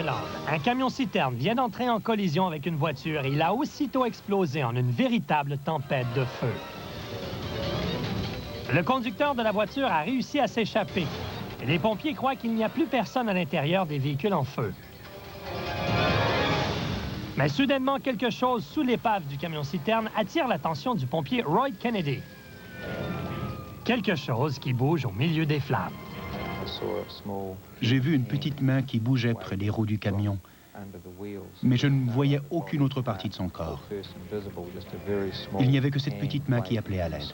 Irlande, un camion-citerne vient d'entrer en collision avec une voiture et il a aussitôt explosé en une véritable tempête de feu. Le conducteur de la voiture a réussi à s'échapper. Les pompiers croient qu'il n'y a plus personne à l'intérieur des véhicules en feu. Mais soudainement, quelque chose sous l'épave du camion-citerne attire l'attention du pompier Roy Kennedy. Quelque chose qui bouge au milieu des flammes. J'ai vu une petite main qui bougeait près des roues du camion, mais je ne voyais aucune autre partie de son corps. Il n'y avait que cette petite main qui appelait à l'aide.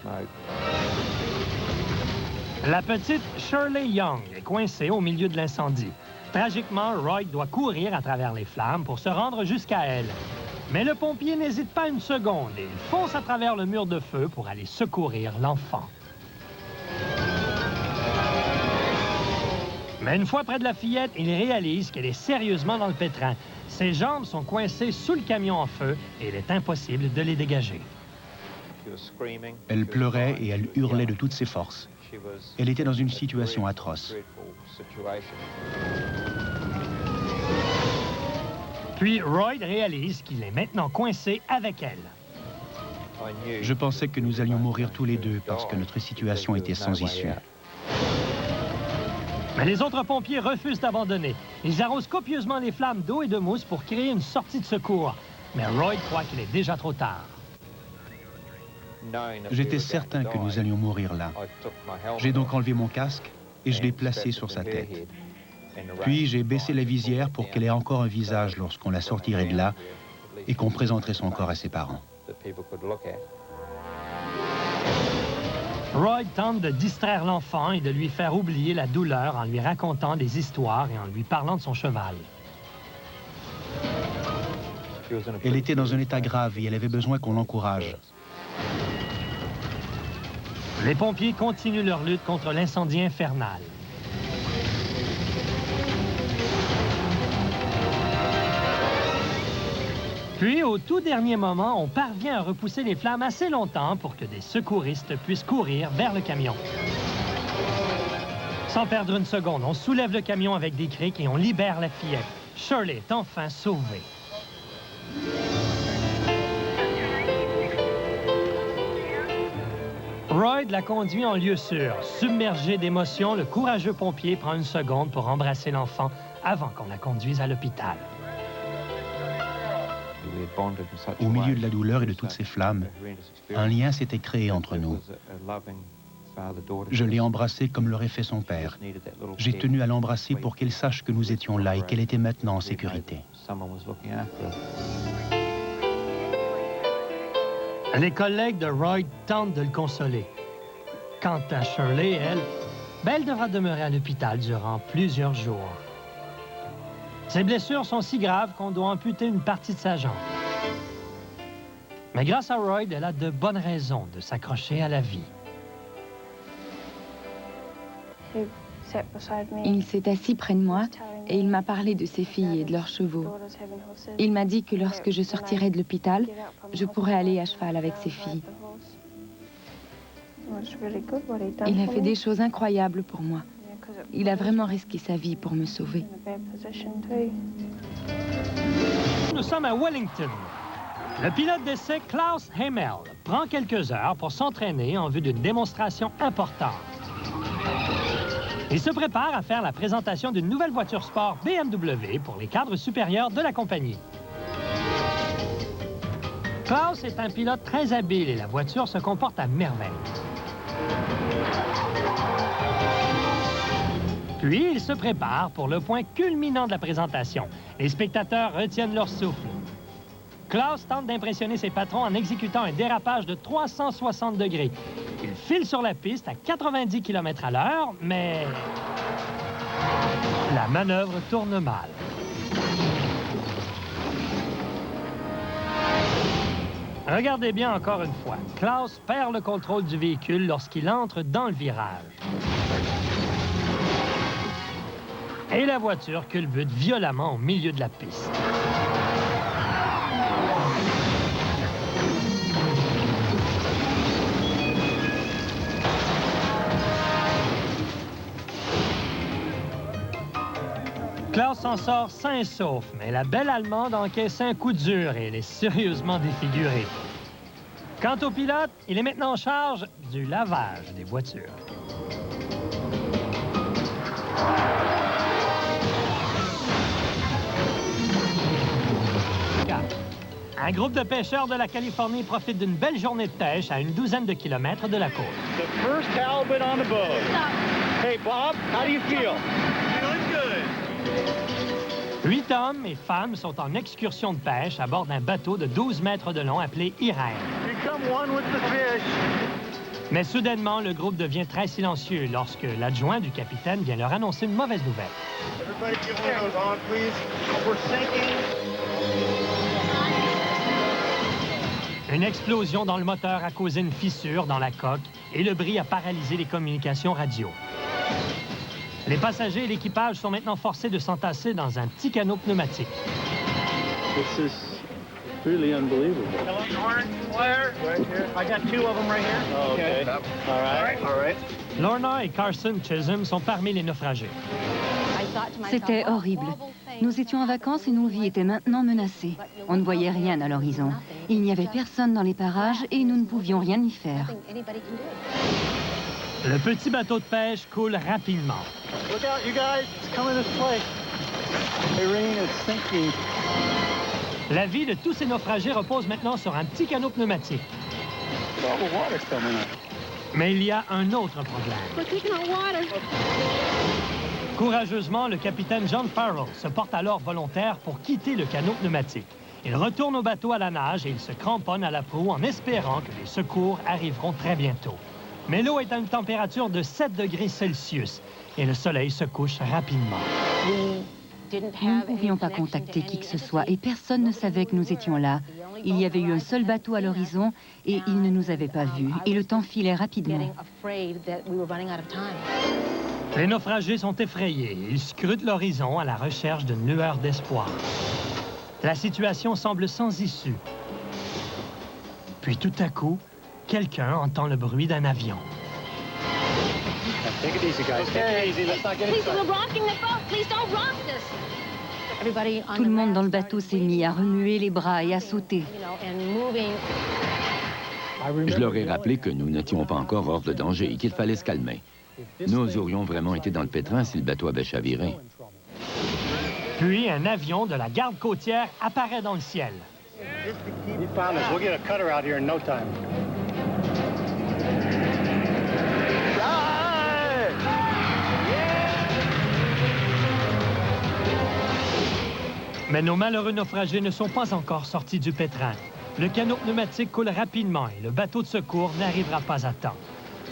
La petite Shirley Young est coincée au milieu de l'incendie. Tragiquement, Roy doit courir à travers les flammes pour se rendre jusqu'à elle. Mais le pompier n'hésite pas une seconde et il fonce à travers le mur de feu pour aller secourir l'enfant. Mais une fois près de la fillette, il réalise qu'elle est sérieusement dans le pétrin. Ses jambes sont coincées sous le camion en feu et il est impossible de les dégager. Elle pleurait et elle hurlait de toutes ses forces. Elle était dans une situation atroce. Puis Roy réalise qu'il est maintenant coincé avec elle. Je pensais que nous allions mourir tous les deux parce que notre situation était sans issue. Mais les autres pompiers refusent d'abandonner. Ils arrosent copieusement les flammes d'eau et de mousse pour créer une sortie de secours. Mais Roy croit qu'il est déjà trop tard. J'étais certain que nous allions mourir là. J'ai donc enlevé mon casque et je l'ai placé sur sa tête. Puis j'ai baissé la visière pour qu'elle ait encore un visage lorsqu'on la sortirait de là et qu'on présenterait son corps à ses parents. Roy tente de distraire l'enfant et de lui faire oublier la douleur en lui racontant des histoires et en lui parlant de son cheval. Elle était dans un état grave et elle avait besoin qu'on l'encourage. Les pompiers continuent leur lutte contre l'incendie infernal. Puis, au tout dernier moment, on parvient à repousser les flammes assez longtemps pour que des secouristes puissent courir vers le camion. Sans perdre une seconde, on soulève le camion avec des crics et on libère la fillette. Shirley est enfin sauvée. Roy la conduit en lieu sûr. Submergé d'émotion, le courageux pompier prend une seconde pour embrasser l'enfant avant qu'on la conduise à l'hôpital. Au milieu de la douleur et de toutes ces flammes, un lien s'était créé entre nous. Je l'ai embrassée comme l'aurait fait son père. J'ai tenu à l'embrasser pour qu'elle sache que nous étions là et qu'elle était maintenant en sécurité. Les collègues de Roy tentent de le consoler. Quant à Shirley, elle devra demeurer à l'hôpital durant plusieurs jours. Ses blessures sont si graves qu'on doit amputer une partie de sa jambe. Mais grâce à Roy, elle a de bonnes raisons de s'accrocher à la vie. Il s'est assis près de moi et il m'a parlé de ses filles et de leurs chevaux. Il m'a dit que lorsque je sortirais de l'hôpital, je pourrais aller à cheval avec ses filles. Il a fait des choses incroyables pour moi. Il a vraiment risqué sa vie pour me sauver. Nous sommes à Wellington. Le pilote d'essai Klaus Hemel prend quelques heures pour s'entraîner en vue d'une démonstration importante. Il se prépare à faire la présentation d'une nouvelle voiture sport BMW pour les cadres supérieurs de la compagnie. Klaus est un pilote très habile et la voiture se comporte à merveille. Puis, il se prépare pour le point culminant de la présentation. Les spectateurs retiennent leur souffle. Klaus tente d'impressionner ses patrons en exécutant un dérapage de 360 degrés. Il file sur la piste à 90 km/h, mais la manœuvre tourne mal. Regardez bien encore une fois. Klaus perd le contrôle du véhicule lorsqu'il entre dans le virage. Et la voiture culbute violemment au milieu de la piste. Klaus s'en sort sain et sauf, mais la belle Allemande encaisse un coup dur et elle est sérieusement défigurée. Quant au pilote, il est maintenant en charge du lavage des voitures. Un groupe de pêcheurs de la Californie profite d'une belle journée de pêche à une douzaine de kilomètres de la côte. The first halibut on the boat. Hey Bob, how do you feel? Feeling good. 8 hommes et femmes sont en excursion de pêche à bord d'un bateau de 12 mètres de long appelé Irène. Become one with the fish. Mais soudainement, le groupe devient très silencieux lorsque l'adjoint du capitaine vient leur annoncer une mauvaise nouvelle. Everybody keep one of those on, please. We're sinking. Une explosion dans le moteur a causé une fissure dans la coque et le bris a paralysé les communications radio. Les passagers et l'équipage sont maintenant forcés de s'entasser dans un petit canot pneumatique. This is really unbelievable. Where? Right here. I got 2 of them right here. Oh, okay. All right. All right. Lorna et Carson Chisholm sont parmi les naufragés. C'était horrible. Nous étions en vacances et nos vies étaient maintenant menacées. On ne voyait rien à l'horizon. Il n'y avait personne dans les parages et nous ne pouvions rien y faire. Le petit bateau de pêche coule rapidement. Look out, you guys. It's coming this way. Irene is sinking. La vie de tous ces naufragés repose maintenant sur un petit canot pneumatique. All the water's coming up. Mais il y a un autre problème. Courageusement, le capitaine John Farrell se porte alors volontaire pour quitter le canot pneumatique. Il retourne au bateau à la nage et il se cramponne à la proue en espérant que les secours arriveront très bientôt. Mais l'eau est à une température de 7 degrés Celsius et le soleil se couche rapidement. Nous ne pouvions pas contacter qui que ce soit et personne ne savait que nous étions là. Il y avait eu un seul bateau à l'horizon et il ne nous avait pas vus et le temps filait rapidement. Les naufragés sont effrayés. Ils scrutent l'horizon à la recherche d'une lueur d'espoir. La situation semble sans issue. Puis tout à coup, quelqu'un entend le bruit d'un avion. Take it easy, guys. Take it easy. Let's not get excited. Tout le monde dans le bateau s'est mis à remuer les bras et à sauter. Je leur ai rappelé que nous n'étions pas encore hors de danger et qu'il fallait se calmer. Nous aurions vraiment été dans le pétrin si le bateau avait chaviré. Puis un avion de la garde côtière apparaît dans le ciel. You found us. We'll get a cutter out here in no time. Mais nos malheureux naufragés ne sont pas encore sortis du pétrin. Le canot pneumatique coule rapidement et le bateau de secours n'arrivera pas à temps.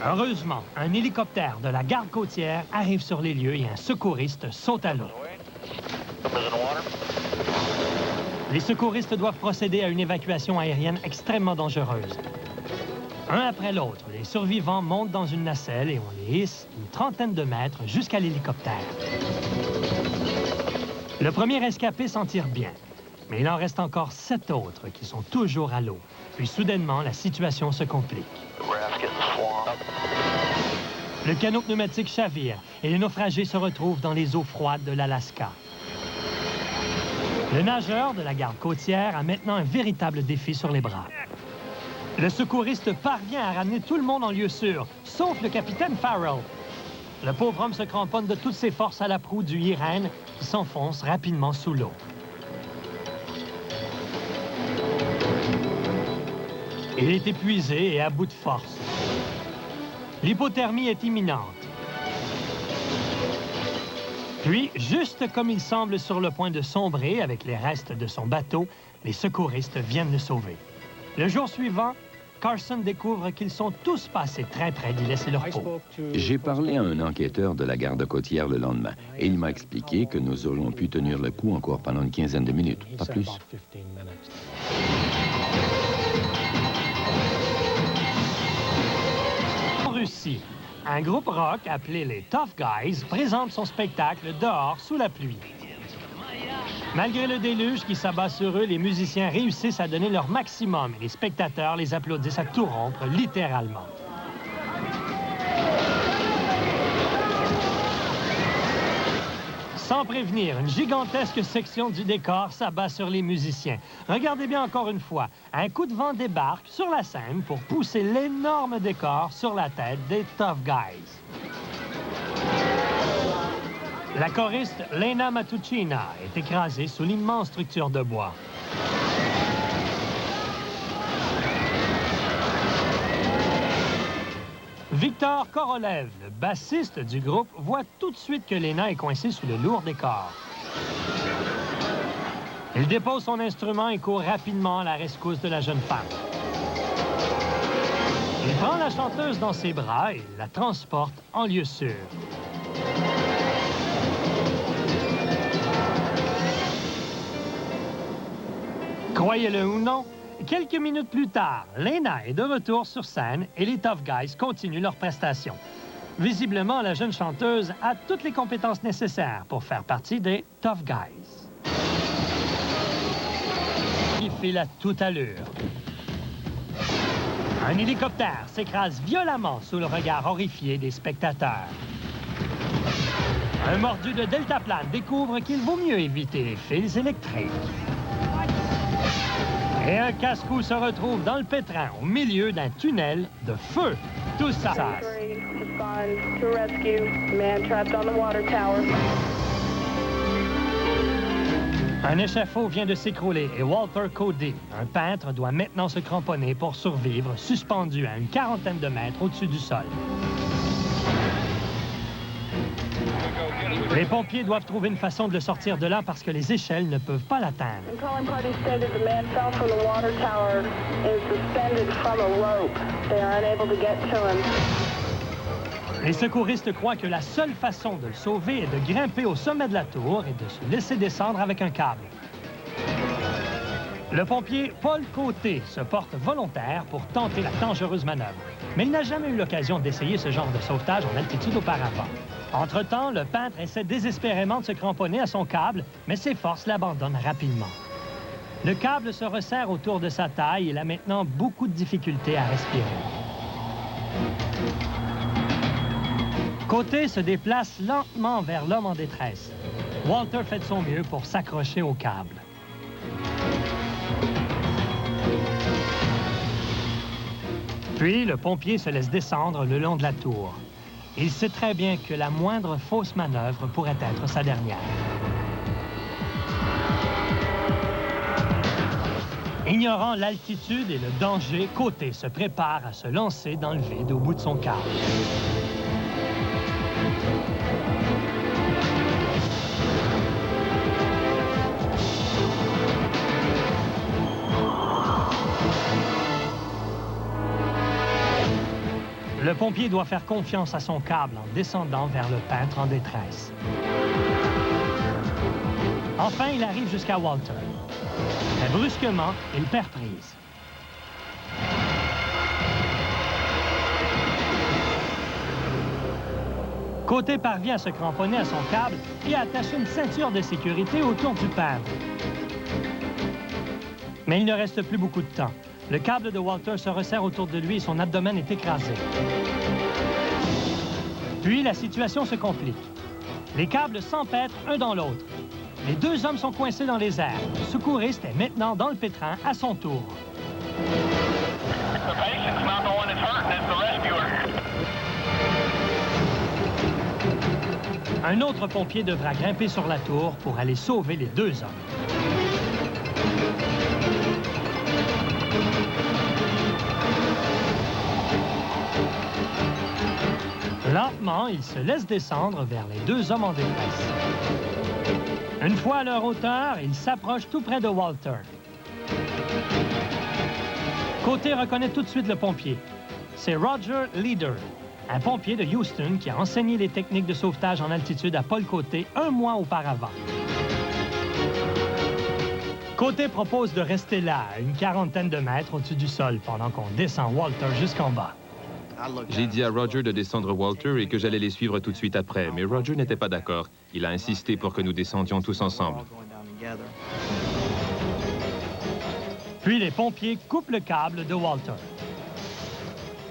Heureusement, un hélicoptère de la garde côtière arrive sur les lieux et un secouriste saute à l'eau. Les secouristes doivent procéder à une évacuation aérienne extrêmement dangereuse. Un après l'autre, les survivants montent dans une nacelle et on les hisse une trentaine de mètres jusqu'à l'hélicoptère. Le premier rescapé s'en tire bien, mais il en reste encore 7 autres qui sont toujours à l'eau. Puis soudainement, la situation se complique. Le canot pneumatique chavire et les naufragés se retrouvent dans les eaux froides de l'Alaska. Le nageur de la garde côtière a maintenant un véritable défi sur les bras. Le secouriste parvient à ramener tout le monde en lieu sûr, sauf le capitaine Farrell. Le pauvre homme se cramponne de toutes ses forces à la proue du Irène qui s'enfonce rapidement sous l'eau. Il est épuisé et à bout de force. L'hypothermie est imminente. Puis, juste comme il semble sur le point de sombrer avec les restes de son bateau, les secouristes viennent le sauver. Le jour suivant, Carson découvre qu'ils sont tous passés très près d'y laisser leur peau. J'ai parlé à un enquêteur de la garde côtière le lendemain et il m'a expliqué que nous aurions pu tenir le coup encore pendant une quinzaine de minutes, pas plus. En Russie, un groupe rock appelé les Tough Guys présente son spectacle dehors sous la pluie. Malgré le déluge qui s'abat sur eux, les musiciens réussissent à donner leur maximum et les spectateurs les applaudissent à tout rompre, littéralement. Sans prévenir, une gigantesque section du décor s'abat sur les musiciens. Regardez bien encore une fois, un coup de vent débarque sur la scène pour pousser l'énorme décor sur la tête des Tough Guys. La choriste Lena Matucina est écrasée sous l'immense structure de bois. Victor Korolev, le bassiste du groupe, voit tout de suite que Lena est coincée sous le lourd décor. Il dépose son instrument et court rapidement à la rescousse de la jeune femme. Il prend la chanteuse dans ses bras et la transporte en lieu sûr. Croyez-le ou non, quelques minutes plus tard, Lena est de retour sur scène et les Tough Guys continuent leur prestation. Visiblement, la jeune chanteuse a toutes les compétences nécessaires pour faire partie des Tough Guys. Il file à toute allure. Un hélicoptère s'écrase violemment sous le regard horrifié des spectateurs. Un mordu de deltaplane découvre qu'il vaut mieux éviter les fils électriques. Et un casse-cou se retrouve dans le pétrin au milieu d'un tunnel de feu. Tout ça. Un échafaud vient de s'écrouler et Walter Cody, un peintre, doit maintenant se cramponner pour survivre, suspendu à une quarantaine de mètres au-dessus du sol. Les pompiers doivent trouver une façon de le sortir de là parce que les échelles ne peuvent pas l'atteindre. Les secouristes croient que la seule façon de le sauver est de grimper au sommet de la tour et de se laisser descendre avec un câble. Le pompier Paul Côté se porte volontaire pour tenter la dangereuse manœuvre. Mais il n'a jamais eu l'occasion d'essayer ce genre de sauvetage en altitude auparavant. Entre-temps, le peintre essaie désespérément de se cramponner à son câble, mais ses forces l'abandonnent rapidement. Le câble se resserre autour de sa taille et il a maintenant beaucoup de difficultés à respirer. Côté se déplace lentement vers l'homme en détresse. Walter fait de son mieux pour s'accrocher au câble. Puis, le pompier se laisse descendre le long de la tour. Il sait très bien que la moindre fausse manœuvre pourrait être sa dernière. Ignorant l'altitude et le danger, Côté se prépare à se lancer dans le vide au bout de son câble. Le pompier doit faire confiance à son câble en descendant vers le peintre en détresse. Enfin, il arrive jusqu'à Walter. Mais brusquement, il perd prise. Côté parvient à se cramponner à son câble et à attacher une ceinture de sécurité autour du peintre. Mais il ne reste plus beaucoup de temps. Le câble de Walter se resserre autour de lui et son abdomen est écrasé. Puis, la situation se complique. Les câbles s'empêtrent un dans l'autre. Les deux hommes sont coincés dans les airs. Le secouriste est maintenant dans le pétrin à son tour. Un autre pompier devra grimper sur la tour pour aller sauver les deux hommes. Lentement, ils se laissent descendre vers les deux hommes en détresse. Une fois à leur hauteur, ils s'approchent tout près de Walter. Côté reconnaît tout de suite le pompier. C'est Roger Leader, un pompier de Houston qui a enseigné les techniques de sauvetage en altitude à Paul Côté un mois auparavant. Côté propose de rester là, à une quarantaine de mètres au-dessus du sol, pendant qu'on descend Walter jusqu'en bas. J'ai dit à Roger de descendre Walter et que j'allais les suivre tout de suite après, mais Roger n'était pas d'accord. Il a insisté pour que nous descendions tous ensemble. Puis les pompiers coupent le câble de Walter.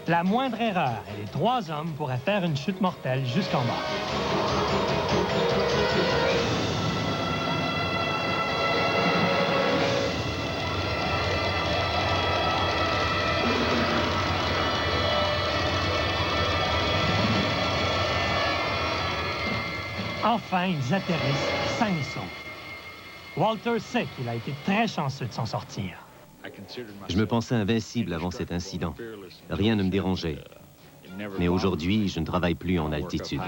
La moindre erreur et les trois hommes pourraient faire une chute mortelle jusqu'en bas. Enfin, ils atterrissent sains et saufs. Walter sait qu'il a été très chanceux de s'en sortir. Je me pensais invincible avant cet incident. Rien ne me dérangeait. Mais aujourd'hui, je ne travaille plus en altitude.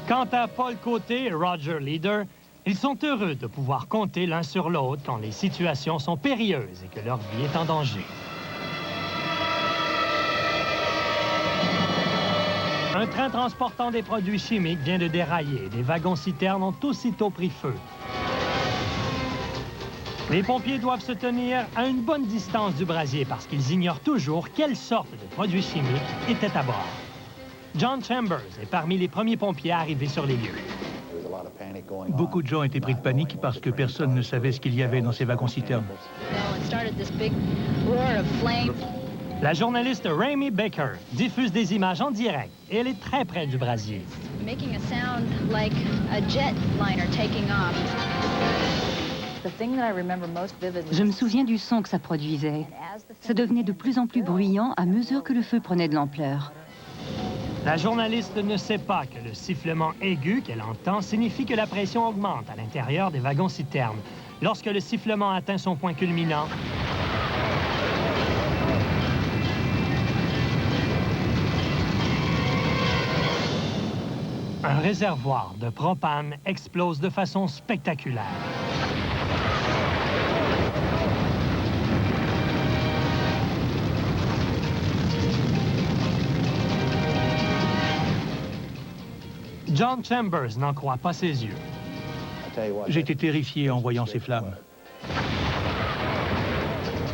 Quant à Paul Côté et Roger Leader, ils sont heureux de pouvoir compter l'un sur l'autre quand les situations sont périlleuses et que leur vie est en danger. Un train transportant des produits chimiques vient de dérailler. Des wagons-citernes ont aussitôt pris feu. Les pompiers doivent se tenir à une bonne distance du brasier parce qu'ils ignorent toujours quelle sorte de produits chimiques étaient à bord. John Chambers est parmi les premiers pompiers à arriver sur les lieux. Beaucoup de gens étaient pris de panique parce que personne ne savait ce qu'il y avait dans ces wagons-citernes. La journaliste Ramey Baker diffuse des images en direct et elle est très près du brasier. Je me souviens du son que ça produisait. Ça devenait de plus en plus bruyant à mesure que le feu prenait de l'ampleur. La journaliste ne sait pas que le sifflement aigu qu'elle entend signifie que la pression augmente à l'intérieur des wagons-citernes. Lorsque le sifflement atteint son point culminant, un réservoir de propane explose de façon spectaculaire. John Chambers n'en croit pas ses yeux. J'étais terrifié en voyant ces flammes.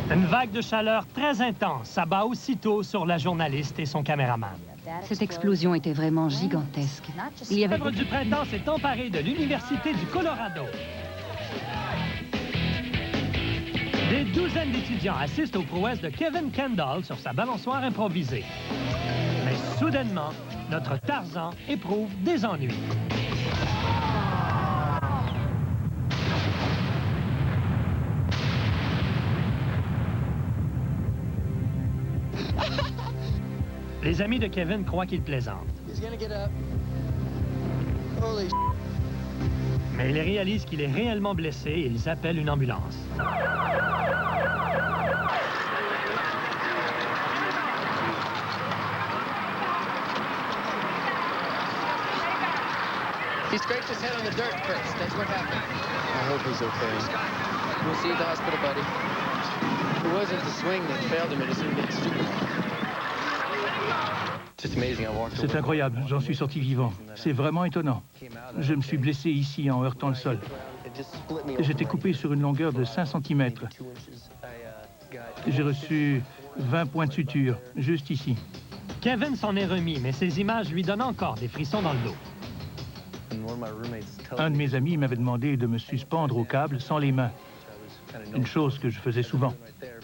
Une vague de chaleur très intense s'abat aussitôt sur la journaliste et son caméraman. Cette explosion était vraiment gigantesque. Il y avait... La fièvre du printemps s'est emparée de l'Université du Colorado. Des douzaines d'étudiants assistent aux prouesses de Kevin Kendall sur sa balançoire improvisée. Mais soudainement, notre Tarzan éprouve des ennuis. Les amis de Kevin croient qu'il plaisante. Mais ils réalisent qu'il est réellement blessé et ils appellent une ambulance. He scraped his head on the dirt first. That's what happened. I hope he's okay. We'll see you at the hospital, buddy. It wasn't the swing that failed him. It was his super. C'est incroyable, j'en suis sorti vivant. C'est vraiment étonnant. Je me suis blessé ici en heurtant le sol. J'étais coupé sur une longueur de 5 cm. J'ai reçu 20 points de suture, juste ici. Kevin s'en est remis, mais ces images lui donnent encore des frissons dans le dos. Un de mes amis m'avait demandé de me suspendre au câble sans les mains. Une chose que je faisais souvent.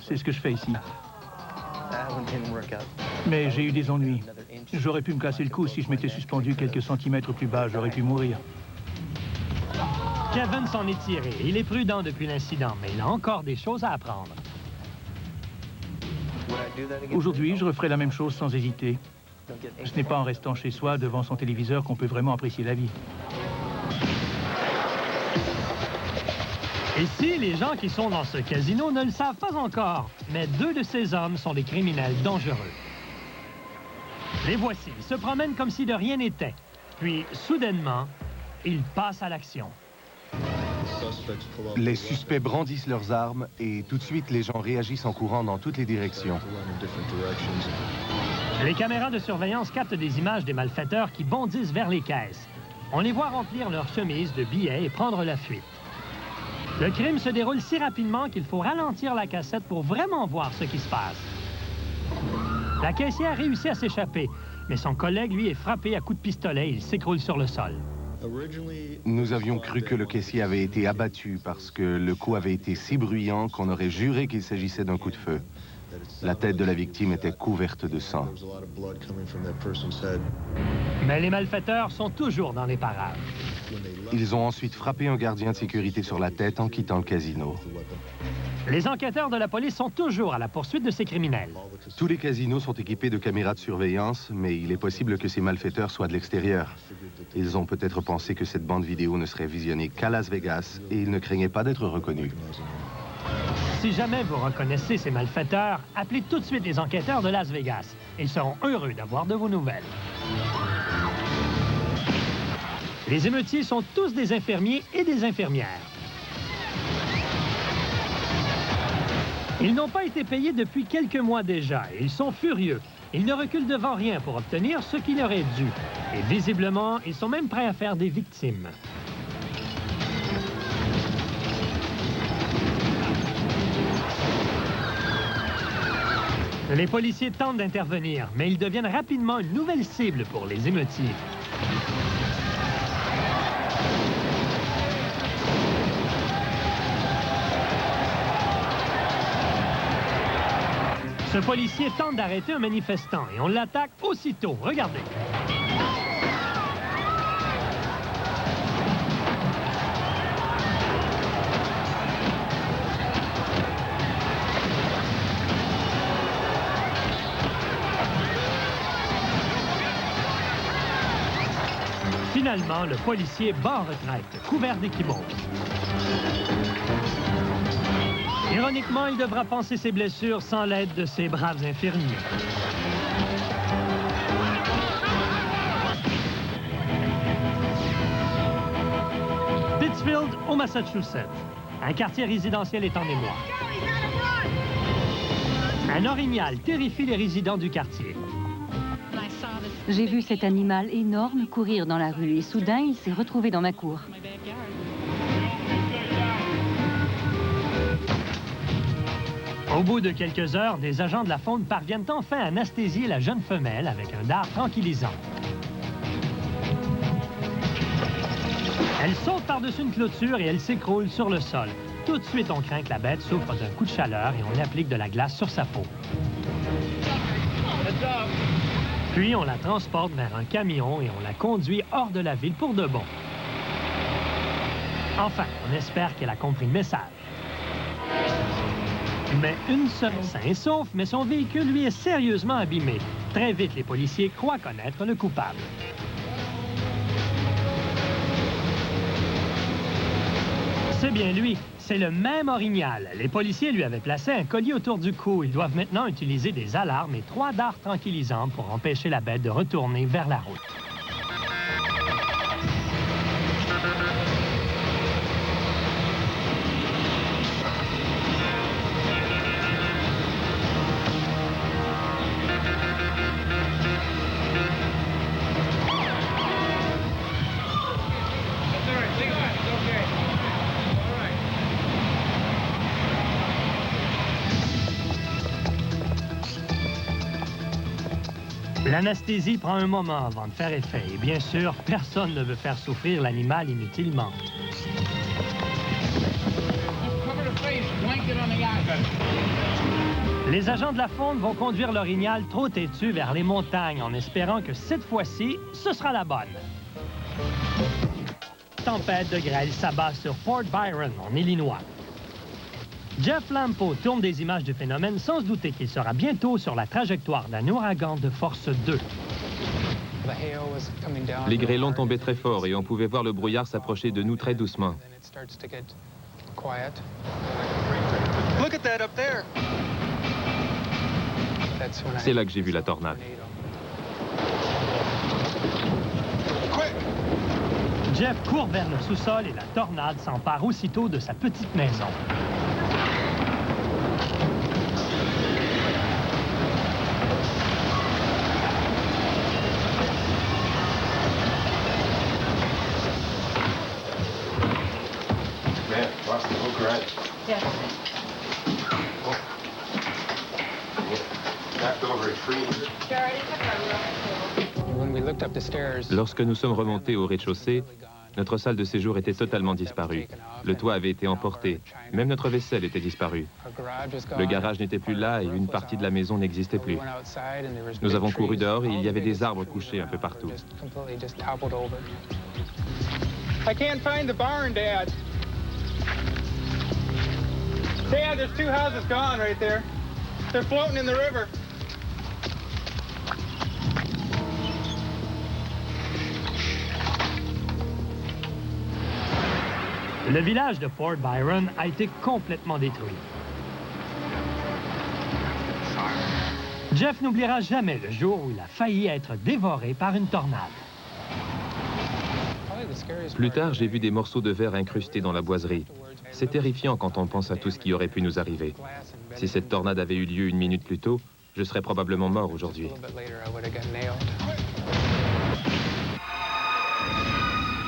C'est ce que je fais ici. Mais j'ai eu des ennuis. J'aurais pu me casser le cou si je m'étais suspendu quelques centimètres plus bas. J'aurais pu mourir. Kevin s'en est tiré. Il est prudent depuis l'incident, mais il a encore des choses à apprendre. Aujourd'hui, je referai la même chose sans hésiter. Ce n'est pas en restant chez soi devant son téléviseur qu'on peut vraiment apprécier la vie. Ici, les gens qui sont dans ce casino ne le savent pas encore, mais 2 de ces hommes sont des criminels dangereux. Les voici, ils se promènent comme si de rien n'était. Puis, soudainement, ils passent à l'action. Les suspects brandissent leurs armes et tout de suite, les gens réagissent en courant dans toutes les directions. Les caméras de surveillance captent des images des malfaiteurs qui bondissent vers les caisses. On les voit remplir leurs chemises de billets et prendre la fuite. Le crime se déroule si rapidement qu'il faut ralentir la cassette pour vraiment voir ce qui se passe. La caissière réussit à s'échapper, mais son collègue, lui, est frappé à coups de pistolet et il s'écroule sur le sol. Nous avions cru que le caissier avait été abattu parce que le coup avait été si bruyant qu'on aurait juré qu'il s'agissait d'un coup de feu. La tête de la victime était couverte de sang. Mais les malfaiteurs sont toujours dans les parages. Ils ont ensuite frappé un gardien de sécurité sur la tête en quittant le casino. Les enquêteurs de la police sont toujours à la poursuite de ces criminels. Tous les casinos sont équipés de caméras de surveillance, mais il est possible que ces malfaiteurs soient de l'extérieur. Ils ont peut-être pensé que cette bande vidéo ne serait visionnée qu'à Las Vegas et ils ne craignaient pas d'être reconnus. Si jamais vous reconnaissez ces malfaiteurs, appelez tout de suite les enquêteurs de Las Vegas. Ils seront heureux d'avoir de vos nouvelles. Les émeutiers sont tous des infirmiers et des infirmières. Ils n'ont pas été payés depuis quelques mois déjà et ils sont furieux. Ils ne reculent devant rien pour obtenir ce qui leur est dû. Et visiblement, ils sont même prêts à faire des victimes. Les policiers tentent d'intervenir, mais ils deviennent rapidement une nouvelle cible pour les émeutiers. Ce policier tente d'arrêter un manifestant et on l'attaque aussitôt. Regardez. Finalement, le policier bat en retraite, couvert d'équimaux. Ironiquement, il devra panser ses blessures sans l'aide de ses braves infirmiers. Pittsfield, au Massachusetts. Un quartier résidentiel est en émoi. Un orignal terrifie les résidents du quartier. J'ai vu cet animal énorme courir dans la rue et soudain, il s'est retrouvé dans ma cour. Au bout de quelques heures, des agents de la faune parviennent enfin à anesthésier la jeune femelle avec un dard tranquillisant. Elle saute par-dessus une clôture et elle s'écroule sur le sol. Tout de suite, on craint que la bête souffre d'un coup de chaleur et on applique de la glace sur sa peau. Puis, on la transporte vers un camion et on la conduit hors de la ville pour de bon. Enfin, on espère qu'elle a compris le message. Mais une seule sain et sauf, mais son véhicule, lui, est sérieusement abîmé. Très vite, les policiers croient connaître le coupable. C'est bien lui. C'est le même orignal. Les policiers lui avaient placé un collier autour du cou. Ils doivent maintenant utiliser des alarmes et 3 dards tranquillisants pour empêcher la bête de retourner vers la route. L'anesthésie prend un moment avant de faire effet. Et bien sûr, personne ne veut faire souffrir l'animal inutilement. Les agents de la faune vont conduire l'orignal trop têtu vers les montagnes en espérant que cette fois-ci, ce sera la bonne. Tempête de grêle s'abat sur Fort Byron, en Illinois. Jeff Lampo tourne des images du phénomène sans se douter qu'il sera bientôt sur la trajectoire d'un ouragan de force 2. Les grêlons tombaient très fort et on pouvait voir le brouillard s'approcher de nous très doucement. C'est là que j'ai vu la tornade. Jeff court vers le sous-sol et la tornade s'empare aussitôt de sa petite maison. Lorsque nous sommes remontés au rez-de-chaussée, notre salle de séjour était totalement disparue. Le toit avait été emporté. Même notre vaisselle était disparue. Le garage n'était plus là et une partie de la maison n'existait plus. Nous avons couru dehors et il y avait des arbres couchés un peu partout. I can't find the barn, Dad. Dad, there's 2 houses gone right there. They're floating in the river. Le village de Port Byron a été complètement détruit. Jeff n'oubliera jamais le jour où il a failli être dévoré par une tornade. Plus tard, j'ai vu des morceaux de verre incrustés dans la boiserie. C'est terrifiant quand on pense à tout ce qui aurait pu nous arriver. Si cette tornade avait eu lieu 1 minute plus tôt, je serais probablement mort aujourd'hui.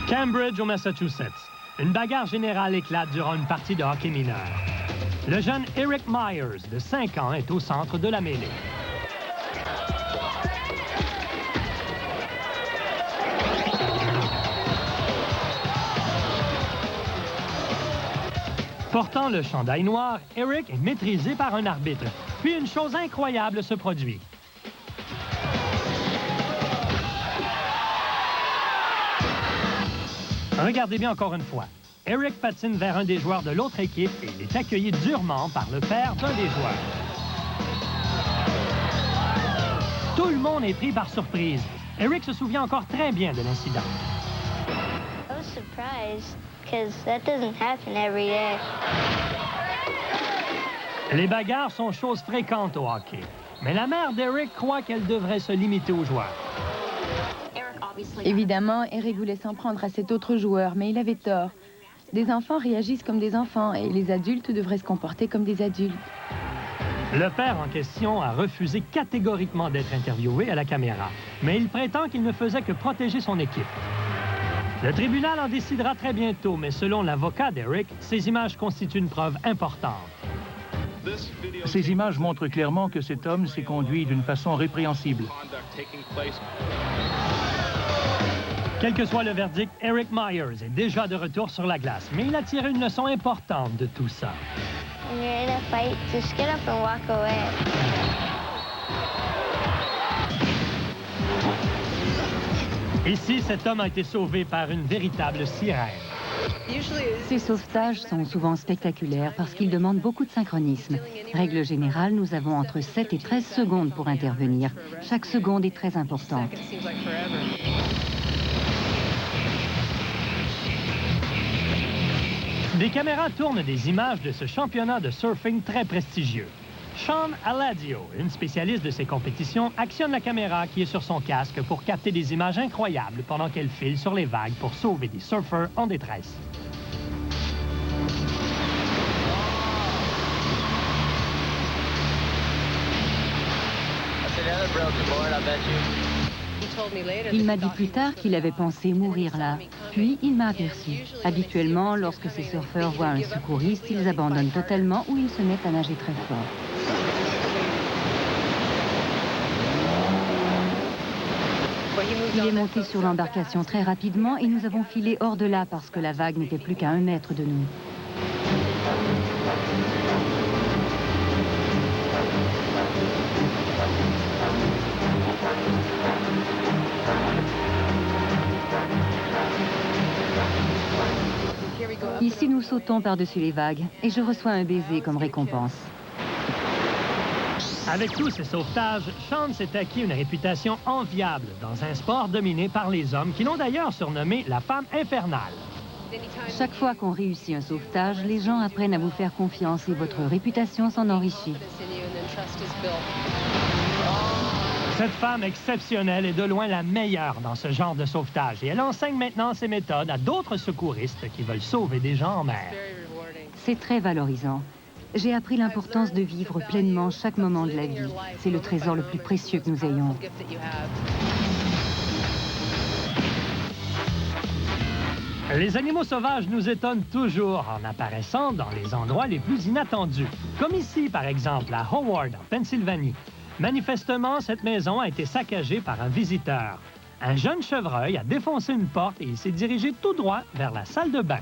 Cambridge, au Massachusetts. Une bagarre générale éclate durant une partie de hockey mineur. Le jeune Eric Myers, de 5 ans, est au centre de la mêlée. Portant le chandail noir, Eric est maîtrisé par un arbitre. Puis une chose incroyable se produit. Regardez bien encore une fois. Eric patine vers un des joueurs de l'autre équipe et il est accueilli durement par le père d'un des joueurs. Tout le monde est pris par surprise. Eric se souvient encore très bien de l'incident. I was surprised because that doesn't happen every day. Les bagarres sont choses fréquentes au hockey, mais la mère d'Eric croit qu'elle devrait se limiter aux joueurs. Évidemment, Eric voulait s'en prendre à cet autre joueur, mais il avait tort. Des enfants réagissent comme des enfants et les adultes devraient se comporter comme des adultes. Le père en question a refusé catégoriquement d'être interviewé à la caméra, mais il prétend qu'il ne faisait que protéger son équipe. Le tribunal en décidera très bientôt, mais selon l'avocat d'Eric, ces images constituent une preuve importante. Ces images montrent clairement que cet homme s'est conduit d'une façon répréhensible. Quel que soit le verdict, Eric Myers est déjà de retour sur la glace, mais il a tiré une leçon importante de tout ça. When you're in a fight, just get up and walk away. Ici, cet homme a été sauvé par une véritable sirène. Ces sauvetages sont souvent spectaculaires parce qu'ils demandent beaucoup de synchronisme. Règle générale, nous avons entre 7 et 13 secondes pour intervenir. Chaque seconde est très importante. Des caméras tournent des images de ce championnat de surfing très prestigieux. Sean Aladio, une spécialiste de ces compétitions, actionne la caméra qui est sur son casque pour capter des images incroyables pendant qu'elle file sur les vagues pour sauver des surfeurs en détresse. Il m'a dit plus tard qu'il avait pensé mourir là. Puis, il m'a aperçu. Habituellement, lorsque ces surfeurs voient un secouriste, ils abandonnent totalement ou ils se mettent à nager très fort. Il est monté sur l'embarcation très rapidement et nous avons filé hors de là parce que la vague n'était plus qu'à 1 mètre de nous. Ici, nous sautons par-dessus les vagues et je reçois un baiser comme récompense. Avec tous ces sauvetages, Sean s'est acquis une réputation enviable dans un sport dominé par les hommes qui l'ont d'ailleurs surnommé la femme infernale. Chaque fois qu'on réussit un sauvetage, les gens apprennent à vous faire confiance et votre réputation s'en enrichit. Cette femme exceptionnelle est de loin la meilleure dans ce genre de sauvetage et elle enseigne maintenant ses méthodes à d'autres secouristes qui veulent sauver des gens en mer. C'est très valorisant. J'ai appris l'importance de vivre pleinement chaque moment de la vie. C'est le trésor le plus précieux que nous ayons. Les animaux sauvages nous étonnent toujours en apparaissant dans les endroits les plus inattendus, comme ici, par exemple, à Howard, en Pennsylvanie. Manifestement, cette maison a été saccagée par un visiteur. Un jeune chevreuil a défoncé une porte et il s'est dirigé tout droit vers la salle de bain.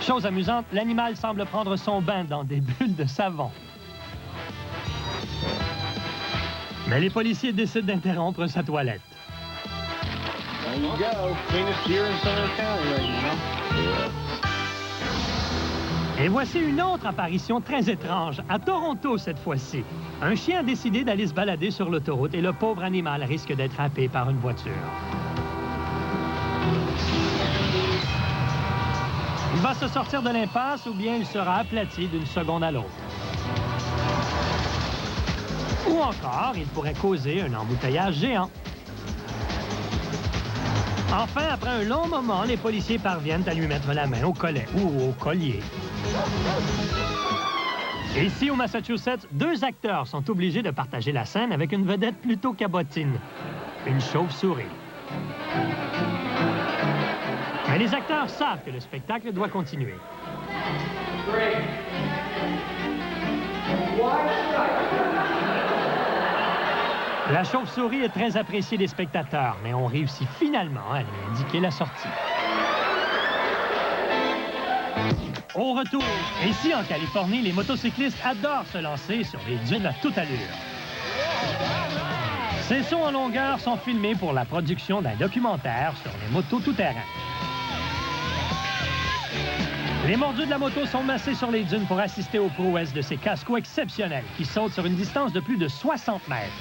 Chose amusante, l'animal semble prendre son bain dans des bulles de savon. Mais les policiers décident d'interrompre sa toilette. There you go. Cleanest deer in Sumner County right now. Et voici une autre apparition très étrange, à Toronto cette fois-ci. Un chien a décidé d'aller se balader sur l'autoroute et le pauvre animal risque d'être happé par une voiture. Il va se sortir de l'impasse ou bien il sera aplati d'une seconde à l'autre. Ou encore, il pourrait causer un embouteillage géant. Enfin, après un long moment, les policiers parviennent à lui mettre la main au collet ou au collier. Ici, au Massachusetts, 2 acteurs sont obligés de partager la scène avec une vedette plutôt cabotine, une chauve-souris. Mais les acteurs savent que le spectacle doit continuer. La chauve-souris est très appréciée des spectateurs, mais on réussit finalement à lui indiquer la sortie. Au retour, ici en Californie, les motocyclistes adorent se lancer sur les dunes à toute allure. Ces sauts en longueur sont filmés pour la production d'un documentaire sur les motos tout-terrain. Les mordus de la moto sont massés sur les dunes pour assister aux prouesses de ces cascos exceptionnels qui sautent sur une distance de plus de 60 mètres.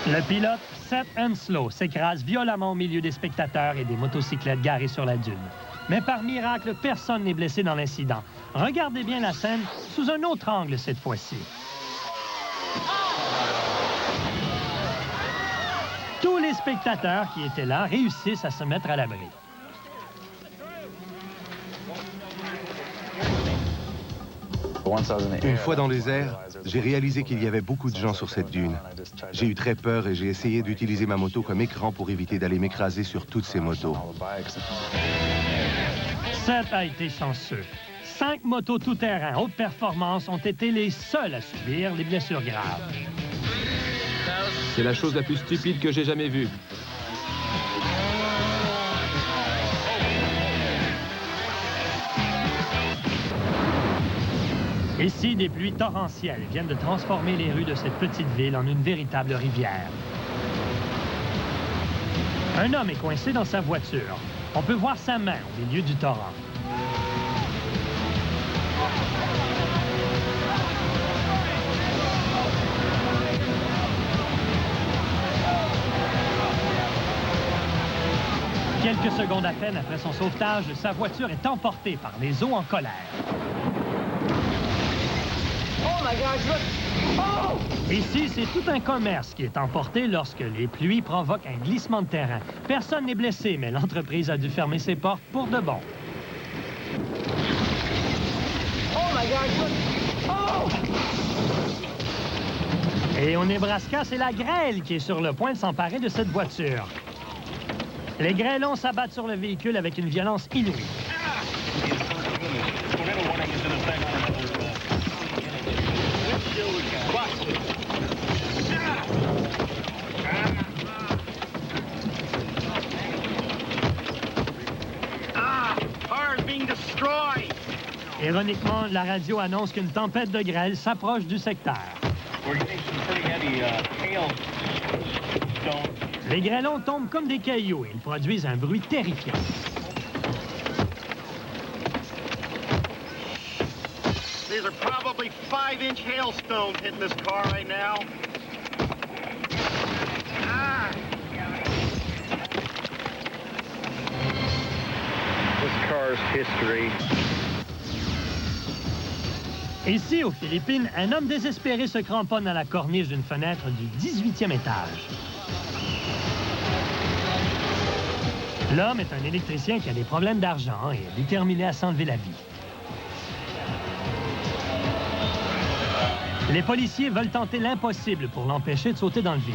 Le pilote, Seth Henslow, s'écrase violemment au milieu des spectateurs et des motocyclettes garées sur la dune. Mais par miracle, personne n'est blessé dans l'incident. Regardez bien la scène sous un autre angle cette fois-ci. Tous les spectateurs qui étaient là réussissent à se mettre à l'abri. Une fois dans les airs, j'ai réalisé qu'il y avait beaucoup de gens sur cette dune. J'ai eu très peur et j'ai essayé d'utiliser ma moto comme écran pour éviter d'aller m'écraser sur toutes ces motos. Seth a été chanceux. 5 motos tout-terrain haute performance ont été les seuls à subir des blessures graves. C'est la chose la plus stupide que j'ai jamais vue. Ici, des pluies torrentielles viennent de transformer les rues de cette petite ville en une véritable rivière. Un homme est coincé dans sa voiture. On peut voir sa main au milieu du torrent. Quelques secondes à peine après son sauvetage, sa voiture est emportée par les eaux en colère. Ici, c'est tout un commerce qui est emporté lorsque les pluies provoquent un glissement de terrain. Personne n'est blessé, mais l'entreprise a dû fermer ses portes pour de bon. Et au Nebraska, c'est la grêle qui est sur le point de s'emparer de cette voiture. Les grêlons s'abattent sur le véhicule avec une violence inouïe. Ironiquement, la radio annonce qu'une tempête de grêle s'approche du secteur. Les grêlons tombent comme des cailloux et ils produisent un bruit terrifiant. These are probably 5-inch hailstones hitting this car right now. This car's history. Ici, aux Philippines, un homme désespéré se cramponne à la corniche d'une fenêtre du 18e étage. L'homme est un électricien qui a des problèmes d'argent et est déterminé à s'enlever la vie. Les policiers veulent tenter l'impossible pour l'empêcher de sauter dans le vide.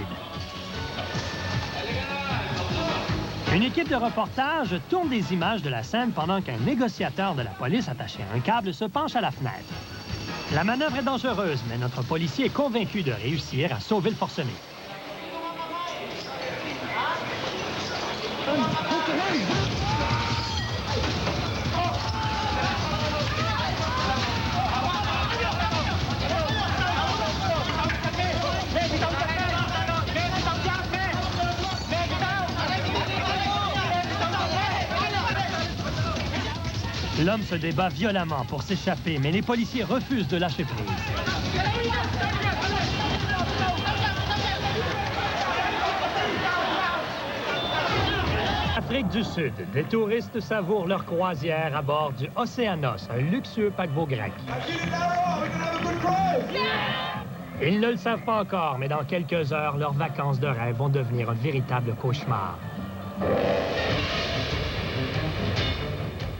Une équipe de reportage tourne des images de la scène pendant qu'un négociateur de la police attaché à un câble se penche à la fenêtre. La manœuvre est dangereuse, mais notre policier est convaincu de réussir à sauver le forcené. L'homme se débat violemment pour s'échapper, mais les policiers refusent de lâcher prise. Afrique du Sud, des touristes savourent leur croisière à bord du Océanos, un luxueux paquebot grec. Ils ne le savent pas encore, mais dans quelques heures, leurs vacances de rêve vont devenir un véritable cauchemar.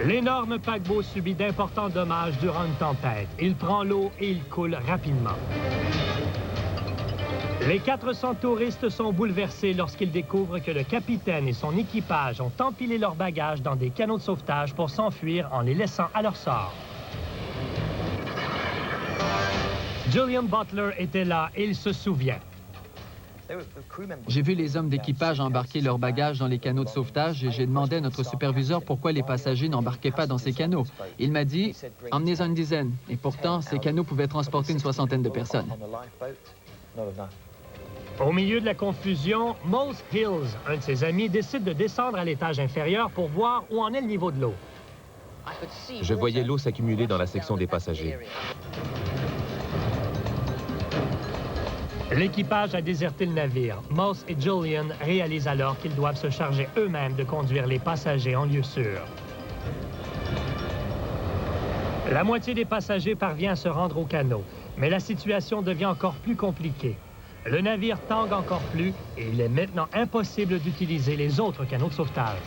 L'énorme paquebot subit d'importants dommages durant une tempête. Il prend l'eau et il coule rapidement. Les 400 touristes sont bouleversés lorsqu'ils découvrent que le capitaine et son équipage ont empilé leurs bagages dans des canots de sauvetage pour s'enfuir en les laissant à leur sort. Julian Butler était là et il se souvient. J'ai vu les hommes d'équipage embarquer leurs bagages dans les canots de sauvetage et j'ai demandé à notre superviseur pourquoi les passagers n'embarquaient pas dans ces canots. Il m'a dit « Emmenez-en une dizaine ». Et pourtant, ces canots pouvaient transporter une 60aine de personnes. Au milieu de la confusion, Moss Hills, un de ses amis, décide de descendre à l'étage inférieur pour voir où en est le niveau de l'eau. Je voyais l'eau s'accumuler dans la section des passagers. L'équipage a déserté le navire. Moss et Julian réalisent alors qu'ils doivent se charger eux-mêmes de conduire les passagers en lieu sûr. La moitié des passagers parvient à se rendre au canot, mais la situation devient encore plus compliquée. Le navire tangue encore plus et il est maintenant impossible d'utiliser les autres canots de sauvetage.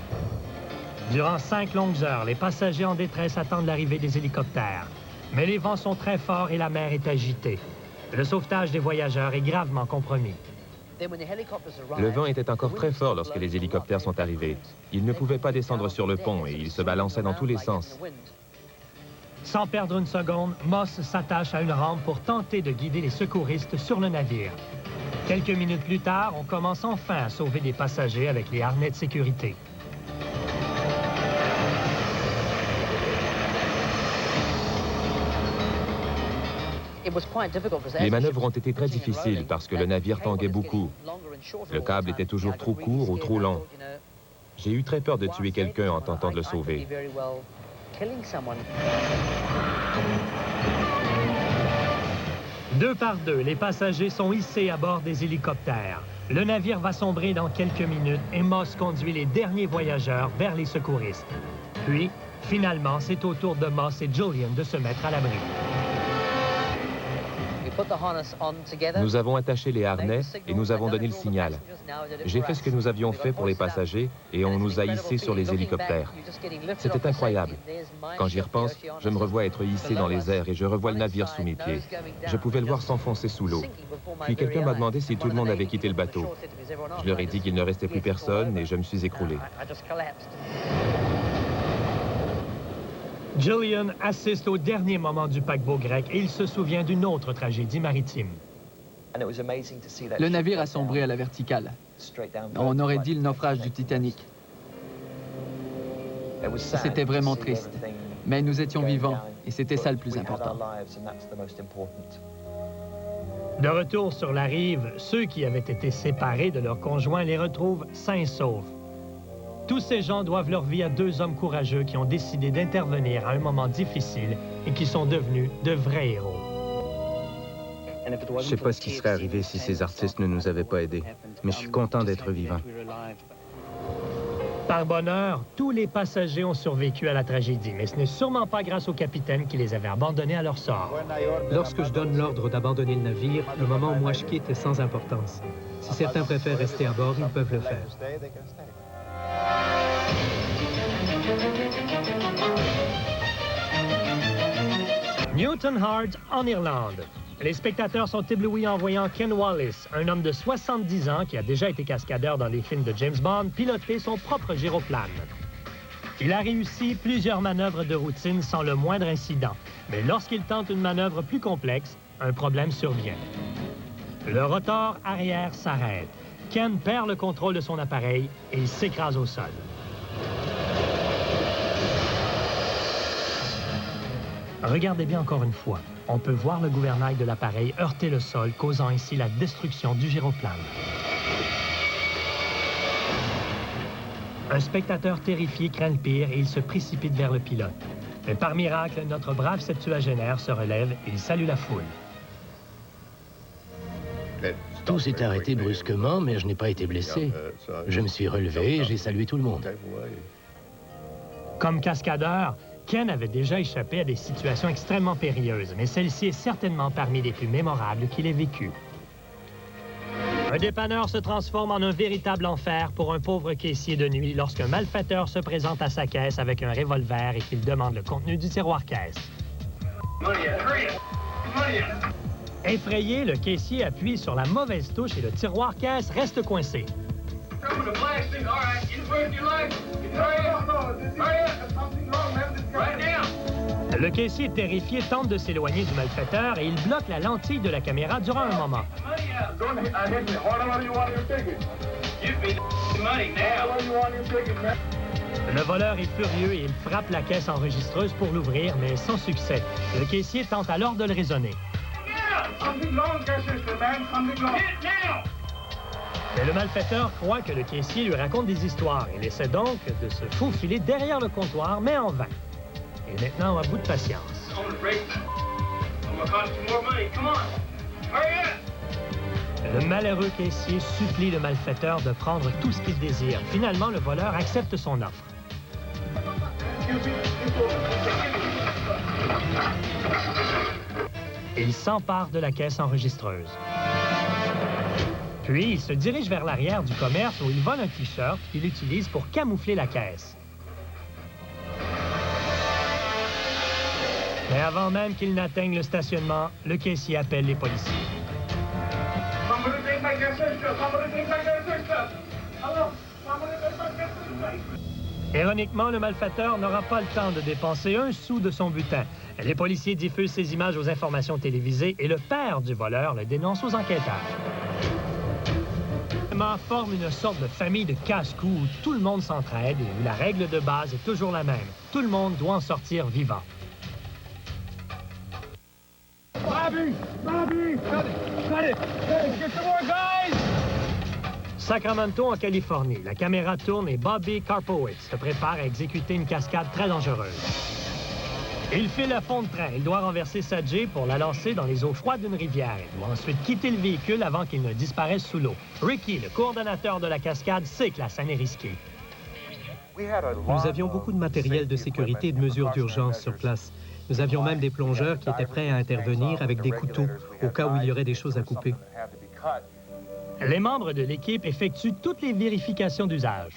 Durant 5 longues heures, les passagers en détresse attendent l'arrivée des hélicoptères. Mais les vents sont très forts et la mer est agitée. Le sauvetage des voyageurs est gravement compromis. Le vent était encore très fort lorsque les hélicoptères sont arrivés. Ils ne pouvaient pas descendre sur le pont et ils se balançaient dans tous les sens. Sans perdre une seconde, Moss s'attache à une rampe pour tenter de guider les secouristes sur le navire. Quelques minutes plus tard, on commence enfin à sauver des passagers avec les harnais de sécurité. Les manœuvres ont été très difficiles parce que le navire tanguait beaucoup. Le câble était toujours trop court ou trop long. J'ai eu très peur de tuer quelqu'un en tentant de le sauver. Deux par deux, les passagers sont hissés à bord des hélicoptères. Le navire va sombrer dans quelques minutes et Moss conduit les derniers voyageurs vers les secouristes. Puis, finalement, c'est au tour de Moss et Julian de se mettre à l'abri. Nous avons attaché les harnais et nous avons donné le signal. J'ai fait ce que nous avions fait pour les passagers et on nous a hissés sur les hélicoptères. C'était incroyable. Quand j'y repense, je me revois être hissé dans les airs et je revois le navire sous mes pieds. Je pouvais le voir s'enfoncer sous l'eau. Puis quelqu'un m'a demandé si tout le monde avait quitté le bateau. Je leur ai dit qu'il ne restait plus personne et je me suis écroulé. Julian assiste au dernier moment du paquebot grec et il se souvient d'une autre tragédie maritime. Le navire a sombré à la verticale. On aurait dit le naufrage du Titanic. C'était vraiment triste. Mais nous étions vivants et c'était ça le plus important. De retour sur la rive, ceux qui avaient été séparés de leurs conjoints les retrouvent sains et saufs. Tous ces gens doivent leur vie à deux hommes courageux qui ont décidé d'intervenir à un moment difficile et qui sont devenus de vrais héros. Je ne sais pas ce qui serait arrivé si ces artistes ne nous avaient pas aidés, mais je suis content d'être vivant. Par bonheur, tous les passagers ont survécu à la tragédie, mais ce n'est sûrement pas grâce au capitaine qui les avait abandonnés à leur sort. Lorsque je donne l'ordre d'abandonner le navire, le moment où moi je quitte est sans importance. Si certains préfèrent rester à bord, ils peuvent le faire. Newton Hearts, en Irlande. Les spectateurs sont éblouis en voyant Ken Wallace, un homme de 70 ans qui a déjà été cascadeur dans les films de James Bond, piloter son propre gyroplane. Il a réussi plusieurs manœuvres de routine sans le moindre incident, mais lorsqu'il tente une manœuvre plus complexe, un problème survient. Le rotor arrière s'arrête. Ken perd le contrôle de son appareil et il s'écrase au sol. Regardez bien encore une fois. On peut voir le gouvernail de l'appareil heurter le sol, causant ainsi la destruction du gyroplane. Un spectateur terrifié craint le pire et il se précipite vers le pilote. Mais par miracle, notre brave septuagénaire se relève et salue la foule. Tout s'est arrêté brusquement, mais je n'ai pas été blessé. Je me suis relevé et j'ai salué tout le monde. Comme cascadeur, Ken avait déjà échappé à des situations extrêmement périlleuses, mais celle-ci est certainement parmi les plus mémorables qu'il ait vécues. Un dépanneur se transforme en un véritable enfer pour un pauvre caissier de nuit lorsqu'un malfaiteur se présente à sa caisse avec un revolver et qu'il demande le contenu du tiroir-caisse. Effrayé, le caissier appuie sur la mauvaise touche et le tiroir-caisse reste coincé. Le caissier, terrifié, tente de s'éloigner du malfaiteur et il bloque la lentille de la caméra durant un moment. Le voleur est furieux et il frappe la caisse enregistreuse pour l'ouvrir, mais sans succès. Le caissier tente alors de le raisonner. Mais le malfaiteur croit que le caissier lui raconte des histoires. Il essaie donc de se faufiler derrière le comptoir, mais en vain. Et maintenant, à bout de patience. Le malheureux caissier supplie le malfaiteur de prendre tout ce qu'il désire. Finalement, le voleur accepte son offre. Il s'empare de la caisse enregistreuse. Puis, il se dirige vers l'arrière du commerce où il vole un T-shirt qu'il utilise pour camoufler la caisse. Mais avant même qu'il n'atteigne le stationnement, le caissier appelle les policiers. Ironiquement, le malfaiteur n'aura pas le temps de dépenser un sou de son butin. Les policiers diffusent ces images aux informations télévisées et le père du voleur le dénonce aux enquêteurs. Forme une sorte de famille de casse-cou où tout le monde s'entraide et où la règle de base est toujours la même. Tout le monde doit en sortir vivant. Bobby! Bobby! Cut it! Get some more guys! Sacramento, en Californie. La caméra tourne et Bobby Karpowitz se prépare à exécuter une cascade très dangereuse. Il file à fond de train. Il doit renverser sa Jeep pour la lancer dans les eaux froides d'une rivière. Il doit ensuite quitter le véhicule avant qu'il ne disparaisse sous l'eau. Ricky, le coordonnateur de la cascade, sait que la scène est risquée. Nous avions beaucoup de matériel de sécurité et de mesures d'urgence sur place. Nous avions même des plongeurs qui étaient prêts à intervenir avec des couteaux au cas où il y aurait des choses à couper. Les membres de l'équipe effectuent toutes les vérifications d'usage.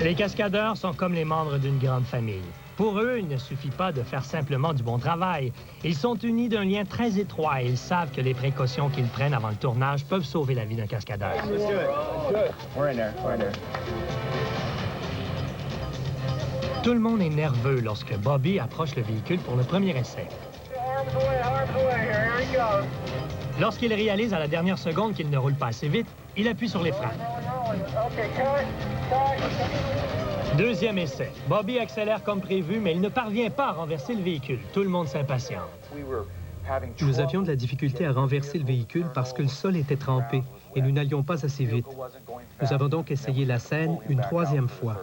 Les cascadeurs sont comme les membres d'une grande famille. Pour eux, il ne suffit pas de faire simplement du bon travail. Ils sont unis d'un lien très étroit et ils savent que les précautions qu'ils prennent avant le tournage peuvent sauver la vie d'un cascadeur. Tout le monde est nerveux lorsque Bobby approche le véhicule pour le premier essai. Lorsqu'il réalise à la dernière seconde qu'il ne roule pas assez vite, il appuie sur les freins. Deuxième essai. Bobby accélère comme prévu, mais il ne parvient pas à renverser le véhicule. Tout le monde s'impatiente. Nous avions de la difficulté à renverser le véhicule parce que le sol était trempé et nous n'allions pas assez vite. Nous avons donc essayé la scène une troisième fois.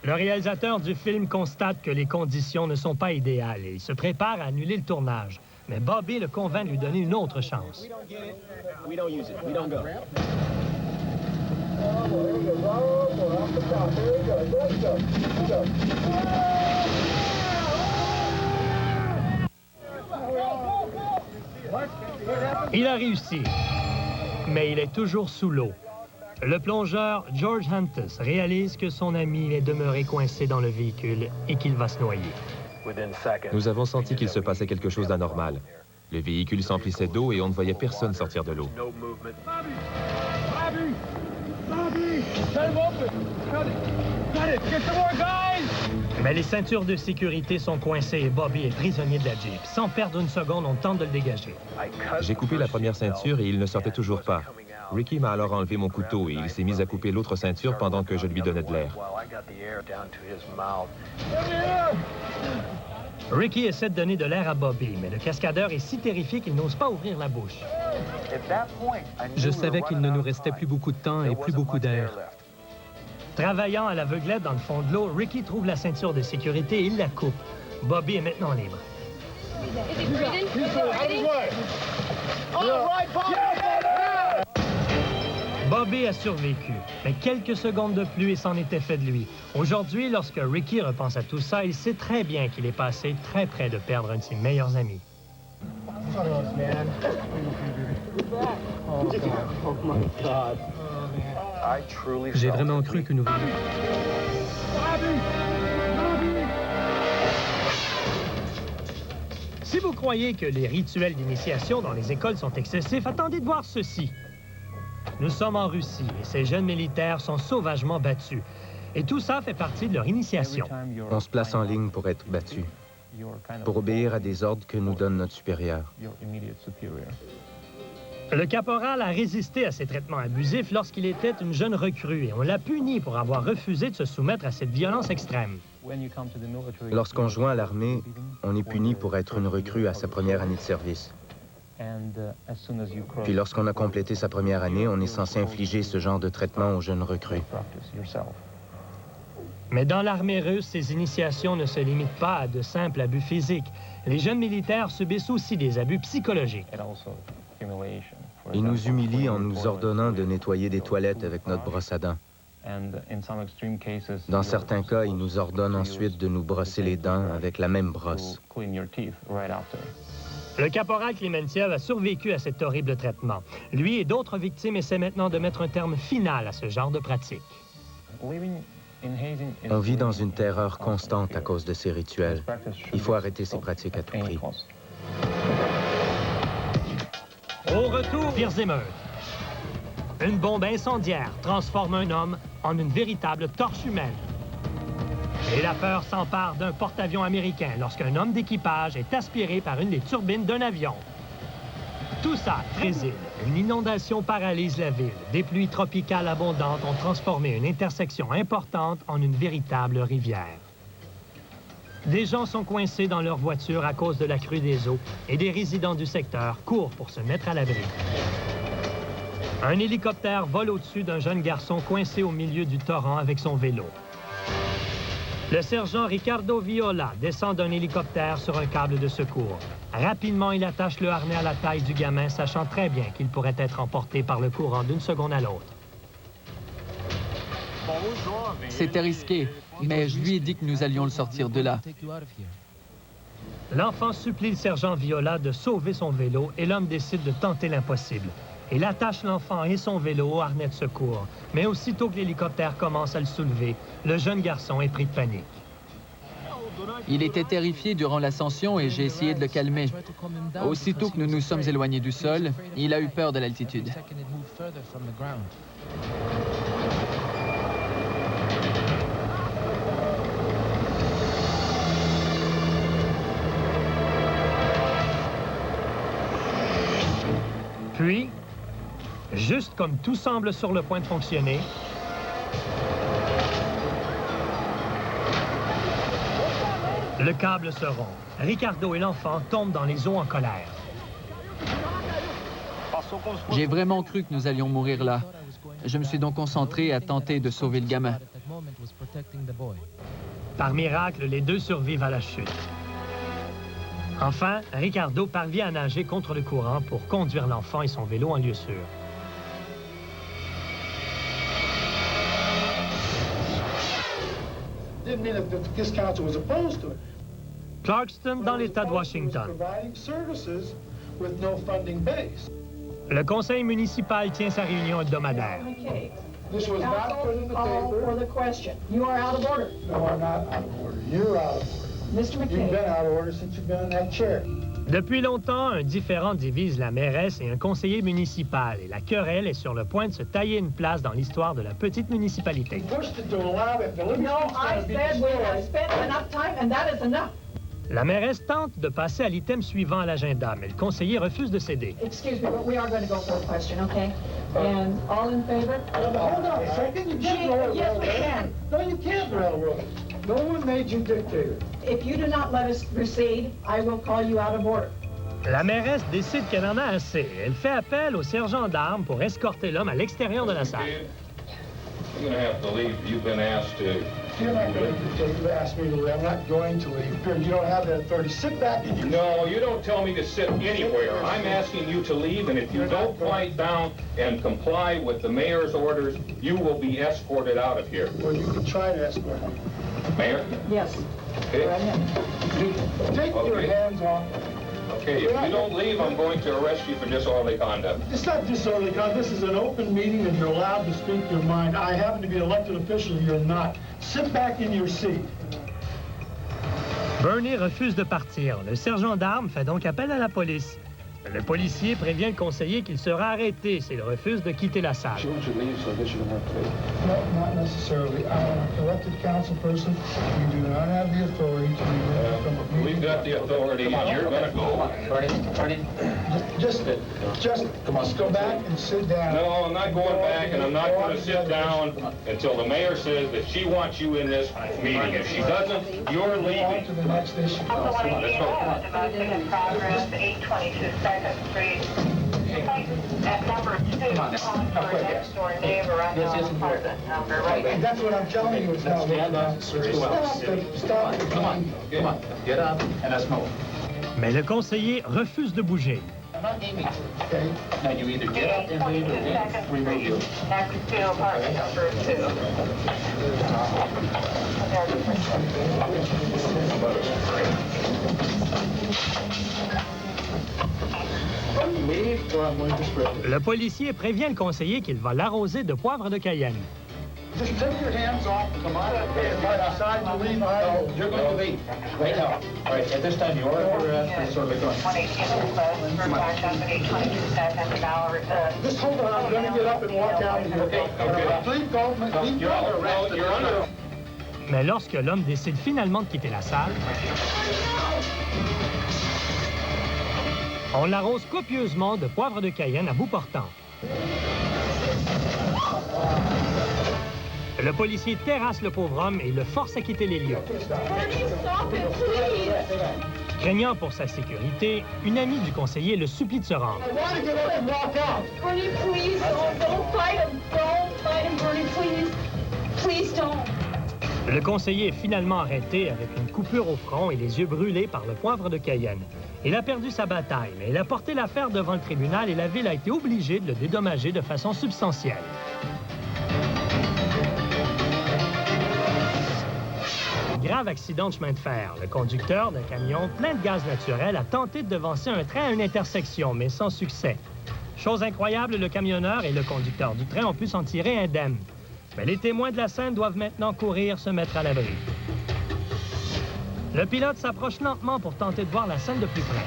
Le réalisateur du film constate que les conditions ne sont pas idéales et il se prépare à annuler le tournage. Mais Bobby le convainc de lui donner une autre chance. Il a réussi, mais il est toujours sous l'eau. Le plongeur George Hantus réalise que son ami est demeuré coincé dans le véhicule et qu'il va se noyer. Nous avons senti qu'il se passait quelque chose d'anormal. Le véhicule s'emplissait d'eau et on ne voyait personne sortir de l'eau. Mais les ceintures de sécurité sont coincées et Bobby est prisonnier de la Jeep. Sans perdre une seconde, on tente de le dégager. J'ai coupé la première ceinture et il ne sortait toujours pas. Ricky m'a alors enlevé mon couteau et il s'est mis à couper l'autre ceinture pendant que je lui donnais de l'air. Ricky essaie de donner de l'air à Bobby, mais le cascadeur est si terrifié qu'il n'ose pas ouvrir la bouche. Je savais qu'il ne nous restait plus beaucoup de temps et plus beaucoup d'air. Travaillant à l'aveuglette dans le fond de l'eau, Ricky trouve la ceinture de sécurité et il la coupe. Bobby est maintenant libre. Bobby a survécu, mais quelques secondes de plus et c'en était fait de lui. Aujourd'hui, lorsque Ricky repense à tout ça, il sait très bien qu'il est passé très près de perdre un de ses meilleurs amis. J'ai vraiment cru que nous... Si vous croyez que les rituels d'initiation dans les écoles sont excessifs, attendez de voir ceci. Nous sommes en Russie et ces jeunes militaires sont sauvagement battus. Et tout ça fait partie de leur initiation. On se place en ligne pour être battu, pour obéir à des ordres que nous donne notre supérieur. Le caporal a résisté à ces traitements abusifs lorsqu'il était une jeune recrue et on l'a puni pour avoir refusé de se soumettre à cette violence extrême. Lorsqu'on joint à l'armée, on est puni pour être une recrue à sa première année de service. Puis lorsqu'on a complété sa première année, on est censé infliger ce genre de traitement aux jeunes recrues. Mais dans l'armée russe, ces initiations ne se limitent pas à de simples abus physiques. Les jeunes militaires subissent aussi des abus psychologiques. Ils nous humilient en nous ordonnant de nettoyer des toilettes avec notre brosse à dents. Dans certains cas, ils nous ordonnent ensuite de nous brosser les dents avec la même brosse. Le caporal Klementiev a survécu à cet horrible traitement. Lui et d'autres victimes essaient maintenant de mettre un terme final à ce genre de pratique. On vit dans une terreur constante à cause de ces rituels. Il faut arrêter ces pratiques à tout prix. Au retour, pires émeutes. Une bombe incendiaire transforme un homme en une véritable torche humaine. Et la peur s'empare d'un porte-avions américain lorsqu'un homme d'équipage est aspiré par une des turbines d'un avion. Tout ça, Brésil. Une inondation paralyse la ville. Des pluies tropicales abondantes ont transformé une intersection importante en une véritable rivière. Des gens sont coincés dans leur voiture à cause de la crue des eaux et des résidents du secteur courent pour se mettre à l'abri. Un hélicoptère vole au-dessus d'un jeune garçon coincé au milieu du torrent avec son vélo. Le sergent Ricardo Viola descend d'un hélicoptère sur un câble de secours. Rapidement, il attache le harnais à la taille du gamin, sachant très bien qu'il pourrait être emporté par le courant d'une seconde à l'autre. C'était risqué, mais je lui ai dit que nous allions le sortir de là. L'enfant supplie le sergent Viola de sauver son vélo et l'homme décide de tenter l'impossible. Il attache l'enfant et son vélo au harnais de secours. Mais aussitôt que l'hélicoptère commence à le soulever, le jeune garçon est pris de panique. Il était terrifié durant l'ascension et j'ai essayé de le calmer. Aussitôt que nous nous sommes éloignés du sol, il a eu peur de l'altitude. Puis, juste comme tout semble sur le point de fonctionner, le câble se rompt. Ricardo et l'enfant tombent dans les eaux en colère. J'ai vraiment cru que nous allions mourir là. Je me suis donc concentré à tenter de sauver le gamin. Par miracle, les deux survivent à la chute. Enfin, Ricardo parvient à nager contre le courant pour conduire l'enfant et son vélo en lieu sûr. Clarkston, dans l'État de Washington. Le conseil municipal tient sa réunion hebdomadaire. Depuis longtemps, un différend divise la mairesse et un conseiller municipal, et la querelle est sur le point de se tailler une place dans l'histoire de la petite municipalité. La mairesse tente de passer à l'item suivant à l'agenda, mais le conseiller refuse de céder. Excuse me, but we are going to go for the question, okay? And all in favor? Hold on a second. You can't roll. Yes, we can. No, you can't roll. No one made you dictator. If you do not let us proceed, I will call you out of order. La mairesse décide qu'elle en a assez. Elle fait appel au sergent d'armes pour escorter l'homme à l'extérieur de la salle. You're going to have to leave. You've been asked to. You're not going to leave. You asked me to leave. I'm not going to leave. You don't have that authority. Sit back in your... No, you don't tell me to sit anywhere. I'm asking you to leave, and if you don't quiet down and comply with the mayor's orders, you will be escorted out of here. Well, you can try to escort me. Mayor? Yes. Okay. Take your hands off. Okay, if you don't leave, I'm going to arrest you for disorderly conduct. It's not disorderly conduct. This is an open meeting, and you're allowed to speak your mind. I happen to be an elected official. You're not. Sit back in your seat. Bernie refuse de partir. Le sergent d'armes fait donc appel à la police. Le policier prévient le conseiller qu'il sera arrêté s'il refuse de quitter la salle. No, not necessarily. I'm an elected council person. You do not have the authority to... We've got the authority, and you're going to go. Just go back and sit down. No, I'm not going back, and I'm not going to sit down until the mayor says that she wants you in this meeting. If she doesn't, you're leaving. On to the next issue. Let's go. Domestic in progress, 822 Second Street. At number 2, calling for a next-door neighbor on the apartment number, right? That's what I'm telling you. It's not what officers. Stop. Come on. Get up and let's move. Mais le conseiller refuse de bouger. Okay. Now you either get up and leave or we remove you. Next to apartment number 2. Le policier prévient le conseiller qu'il va l'arroser de poivre de Cayenne. Just take your hands off. Come on. Decide to leave. You're going to leave right now. All right. At this time, you are for disorderly conduct. 118 request for fire company 22 seconds now. Just hold on. I'm going to get up and walk out of here. Okay. Please don't. You're under. Mais lorsque l'homme décide finalement de quitter la salle, on l'arrose copieusement de poivre de Cayenne à bout portant. Le policier terrasse le pauvre homme et le force à quitter les lieux. Craignant pour sa sécurité, une amie du conseiller le supplie de se rendre. Bernie, please, don't fight him. Don't fight him, Bernie, please. Please don't. Le conseiller est finalement arrêté avec une coupure au front et les yeux brûlés par le poivre de Cayenne. Il a perdu sa bataille, mais il a porté l'affaire devant le tribunal et la ville a été obligée de le dédommager de façon substantielle. Grave accident de chemin de fer. Le conducteur d'un camion plein de gaz naturel a tenté de devancer un train à une intersection, mais sans succès. Chose incroyable, le camionneur et le conducteur du train ont pu s'en tirer indemnes. Mais les témoins de la scène doivent maintenant courir, se mettre à l'abri. Le pilote s'approche lentement pour tenter de voir la scène de plus près.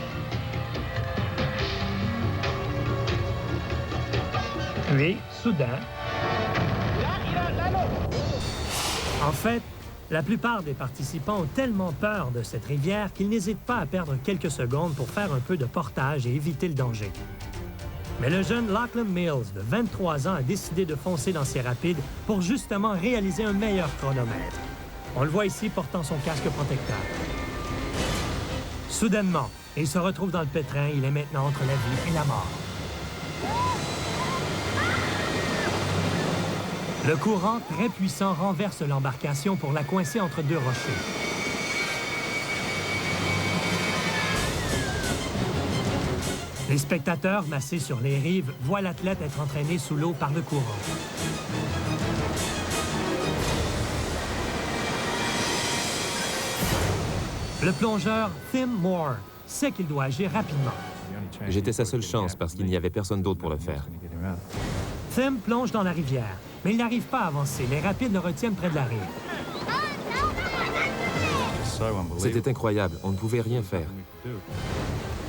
Puis, soudain... En fait, la plupart des participants ont tellement peur de cette rivière qu'ils n'hésitent pas à perdre quelques secondes pour faire un peu de portage et éviter le danger. Mais le jeune Lachlan Mills, de 23 ans, a décidé de foncer dans ces rapides pour justement réaliser un meilleur chronomètre. On le voit ici portant son casque protecteur. Soudainement, il se retrouve dans le pétrin. Il est maintenant entre la vie et la mort. Le courant très puissant renverse l'embarcation pour la coincer entre deux rochers. Les spectateurs, massés sur les rives, voient l'athlète être entraîné sous l'eau par le courant. Le plongeur Tim Moore sait qu'il doit agir rapidement. J'étais sa seule chance parce qu'il n'y avait personne d'autre pour le faire. Tim plonge dans la rivière, mais il n'arrive pas à avancer. Les rapides le retiennent près de la rive. C'était incroyable, on ne pouvait rien faire.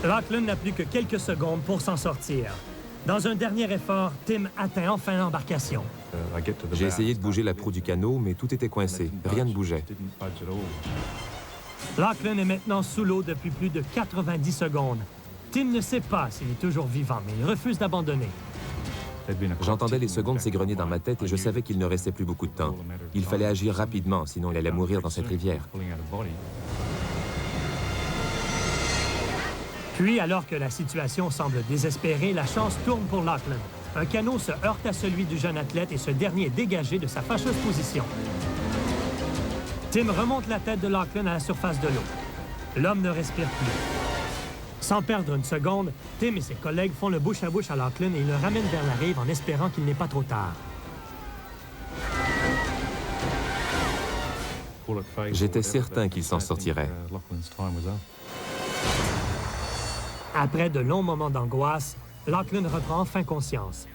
Lachlan n'a plus que quelques secondes pour s'en sortir. Dans un dernier effort, Tim atteint enfin l'embarcation. J'ai essayé de bouger la proue du canot, mais tout était coincé. Rien ne bougeait. Lachlan est maintenant sous l'eau depuis plus de 90 secondes. Tim ne sait pas s'il est toujours vivant, mais il refuse d'abandonner. J'entendais les secondes s'égrener dans ma tête et je savais qu'il ne restait plus beaucoup de temps. Il fallait agir rapidement, sinon il allait mourir dans cette rivière. Puis, alors que la situation semble désespérée, la chance tourne pour Lachlan. Un canot se heurte à celui du jeune athlète et ce dernier est dégagé de sa fâcheuse position. Tim remonte la tête de Lachlan à la surface de l'eau. L'homme ne respire plus. Sans perdre une seconde, Tim et ses collègues font le bouche-à-bouche à Lachlan et le ramènent vers la rive en espérant qu'il n'est pas trop tard. J'étais certain qu'il s'en sortirait. Après de longs moments d'angoisse, Lachlan reprend enfin conscience.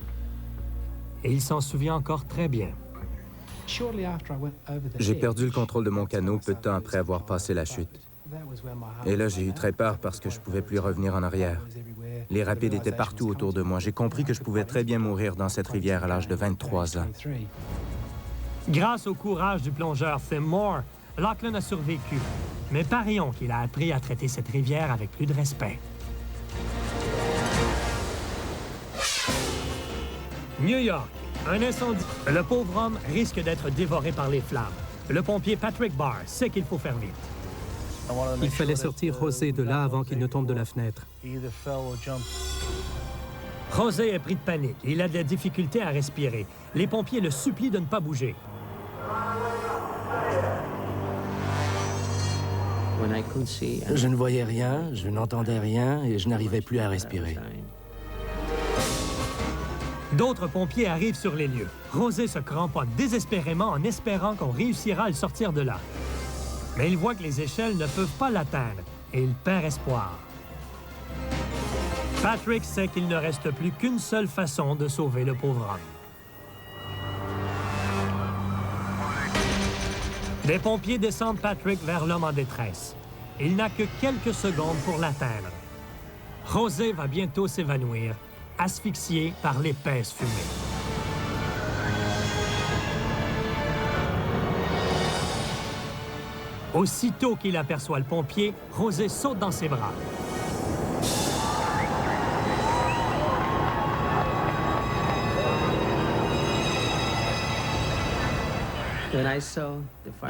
Et il s'en souvient encore très bien. J'ai perdu le contrôle de mon canot peu de temps après avoir passé la chute. Et là, j'ai eu très peur parce que je ne pouvais plus revenir en arrière. Les rapides étaient partout autour de moi. J'ai compris que je pouvais très bien mourir dans cette rivière à l'âge de 23 ans. Grâce au courage du plongeur Tim Moore, Lachlan a survécu. Mais parions qu'il a appris à traiter cette rivière avec plus de respect. New York, un incendie. Le pauvre homme risque d'être dévoré par les flammes. Le pompier Patrick Barr sait qu'il faut faire vite. Il fallait sortir José de là avant qu'il ne tombe de la fenêtre. José est pris de panique et il a de la difficulté à respirer. Les pompiers le supplient de ne pas bouger. Je ne voyais rien, je n'entendais rien et je n'arrivais plus à respirer. D'autres pompiers arrivent sur les lieux. José se cramponne désespérément en espérant qu'on réussira à le sortir de là. Mais il voit que les échelles ne peuvent pas l'atteindre et il perd espoir. Patrick sait qu'il ne reste plus qu'une seule façon de sauver le pauvre homme. Des pompiers descendent Patrick vers l'homme en détresse. Il n'a que quelques secondes pour l'atteindre. José va bientôt s'évanouir, asphyxié par l'épaisse fumée. Aussitôt qu'il aperçoit le pompier, José saute dans ses bras.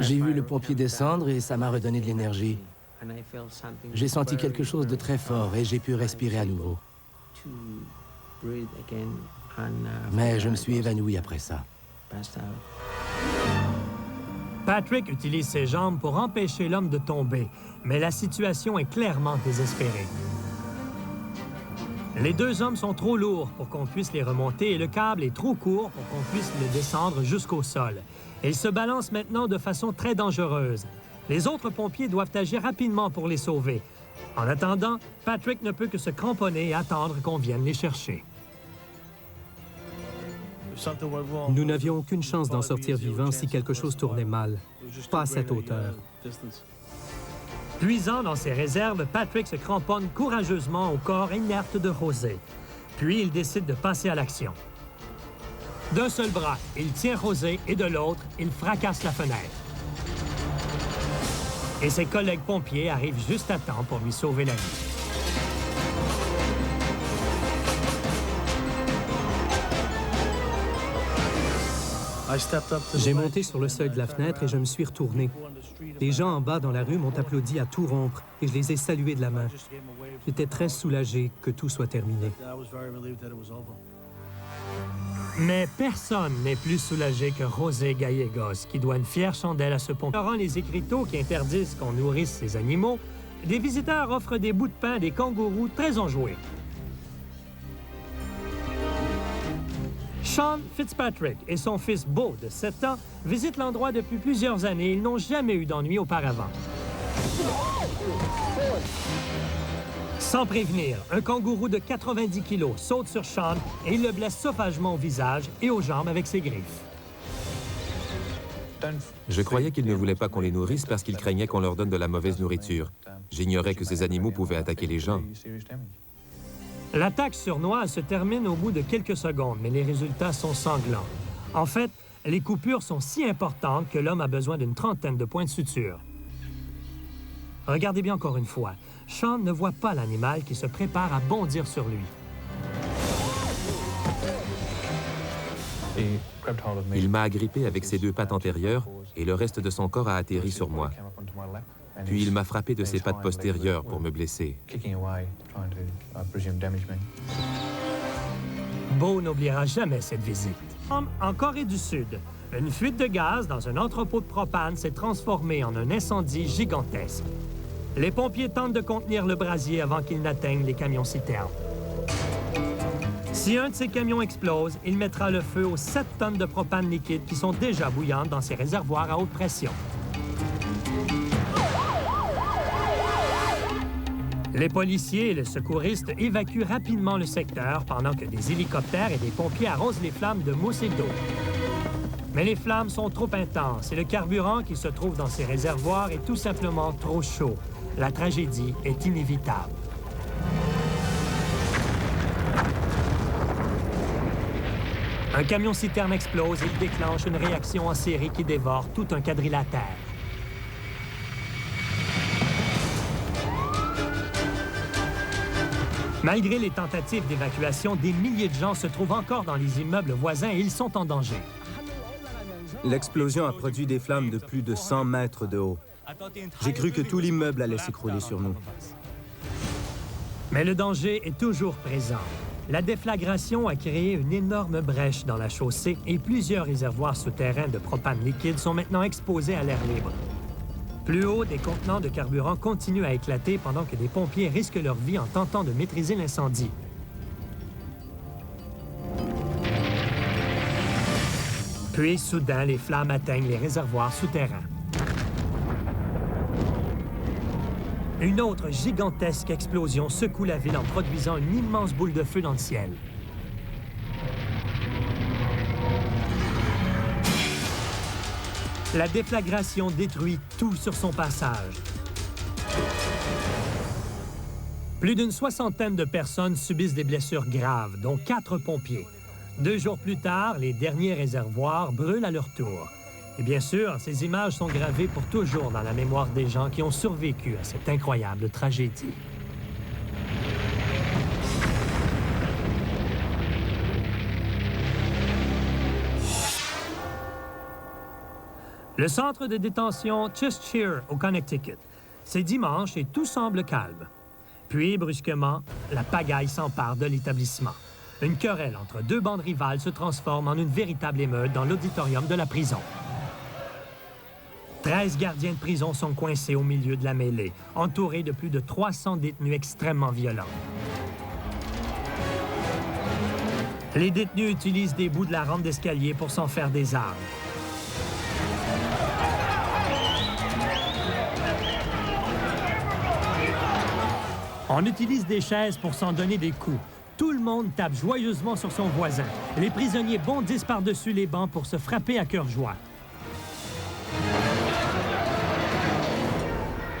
J'ai vu le pompier descendre et ça m'a redonné de l'énergie. J'ai senti quelque chose de très fort et j'ai pu respirer à nouveau. Mais je me suis évanoui après ça. Patrick utilise ses jambes pour empêcher l'homme de tomber, mais la situation est clairement désespérée. Les deux hommes sont trop lourds pour qu'on puisse les remonter et le câble est trop court pour qu'on puisse le descendre jusqu'au sol. Ils se balancent maintenant de façon très dangereuse. Les autres pompiers doivent agir rapidement pour les sauver. En attendant, Patrick ne peut que se cramponner et attendre qu'on vienne les chercher. Nous n'avions aucune chance d'en sortir vivant si quelque chose tournait mal. Pas à cette hauteur. Puisant dans ses réserves, Patrick se cramponne courageusement au corps inerte de José. Puis il décide de passer à l'action. D'un seul bras, il tient José et de l'autre, il fracasse la fenêtre. Et ses collègues pompiers arrivent juste à temps pour lui sauver la vie. J'ai monté sur le seuil de la fenêtre et je me suis retourné. Les gens en bas dans la rue m'ont applaudi à tout rompre et je les ai salués de la main. J'étais très soulagé que tout soit terminé. Mais personne n'est plus soulagé que José Gallegos, qui doit une fière chandelle à ce pompier. Ignorant les écriteaux qui interdisent qu'on nourrisse ces animaux, des visiteurs offrent des bouts de pain à des kangourous très enjoués. Sean Fitzpatrick et son fils Beau, de 7 ans, visitent l'endroit depuis plusieurs années. Ils n'ont jamais eu d'ennui auparavant. Sans prévenir, un kangourou de 90 kilos saute sur Sean et il le blesse sauvagement au visage et aux jambes avec ses griffes. Je croyais qu'il ne voulait pas qu'on les nourrisse parce qu'il craignait qu'on leur donne de la mauvaise nourriture. J'ignorais que ces animaux pouvaient attaquer les gens. L'attaque sournoise se termine au bout de quelques secondes, mais les résultats sont sanglants. En fait, les coupures sont si importantes que l'homme a besoin d'une trentaine de points de suture. Regardez bien encore une fois. Sean ne voit pas l'animal qui se prépare à bondir sur lui. Il m'a agrippé avec ses 2 pattes antérieures et le reste de son corps a atterri sur moi. Puis il m'a frappé de ses pattes postérieures pour me blesser. Beau n'oubliera jamais cette visite. En Corée du Sud, une fuite de gaz dans un entrepôt de propane s'est transformée en un incendie gigantesque. Les pompiers tentent de contenir le brasier avant qu'il n'atteigne les camions-citernes. Si un de ces camions explose, il mettra le feu aux 7 tonnes de propane liquide qui sont déjà bouillantes dans ces réservoirs à haute pression. Les policiers et les secouristes évacuent rapidement le secteur pendant que des hélicoptères et des pompiers arrosent les flammes de mousse et d'eau. Mais les flammes sont trop intenses et le carburant qui se trouve dans ces réservoirs est tout simplement trop chaud. La tragédie est inévitable. Un camion-citerne explose et il déclenche une réaction en série qui dévore tout un quadrilatère. Malgré les tentatives d'évacuation, des milliers de gens se trouvent encore dans les immeubles voisins et ils sont en danger. L'explosion a produit des flammes de plus de 100 mètres de haut. J'ai cru que tout l'immeuble allait s'écrouler sur nous. Mais le danger est toujours présent. La déflagration a créé une énorme brèche dans la chaussée et plusieurs réservoirs souterrains de propane liquide sont maintenant exposés à l'air libre. Plus haut, des contenants de carburant continuent à éclater pendant que des pompiers risquent leur vie en tentant de maîtriser l'incendie. Puis, soudain, les flammes atteignent les réservoirs souterrains. Une autre gigantesque explosion secoue la ville en produisant une immense boule de feu dans le ciel. La déflagration détruit tout sur son passage. Plus d'une 60aine de personnes subissent des blessures graves, dont 4 pompiers. 2 jours plus tard, les derniers réservoirs brûlent à leur tour. Et bien sûr, ces images sont gravées pour toujours dans la mémoire des gens qui ont survécu à cette incroyable tragédie. Le centre de détention Cheshire, au Connecticut. C'est dimanche et tout semble calme. Puis, brusquement, la pagaille s'empare de l'établissement. Une querelle entre 2 bandes rivales se transforme en une véritable émeute dans l'auditorium de la prison. 13 gardiens de prison sont coincés au milieu de la mêlée, entourés de plus de 300 détenus extrêmement violents. Les détenus utilisent des bouts de la rampe d'escalier pour s'en faire des armes. On utilise des chaises pour s'en donner des coups. Tout le monde tape joyeusement sur son voisin. Les prisonniers bondissent par-dessus les bancs pour se frapper à cœur joie.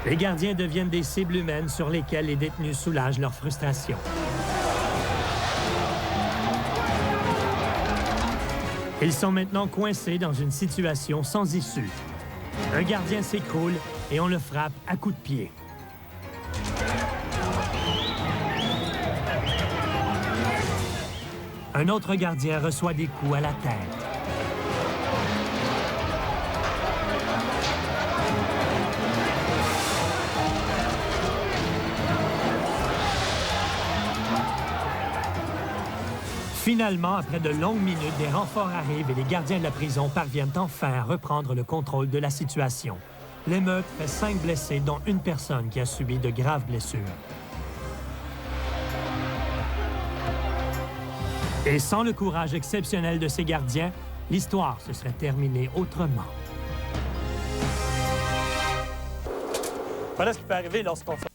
Les gardiens deviennent des cibles humaines sur lesquelles les détenus soulagent leur frustration. Ils sont maintenant coincés dans une situation sans issue. Un gardien s'écroule et on le frappe à coups de pied. Un autre gardien reçoit des coups à la tête. Finalement, après de longues minutes, des renforts arrivent et les gardiens de la prison parviennent enfin à reprendre le contrôle de la situation. L'émeute fait 5 blessés, dont une personne qui a subi de graves blessures. Et sans le courage exceptionnel de ces gardiens, l'histoire se serait terminée autrement. Voilà ce qui peut arriver lorsqu'on fait...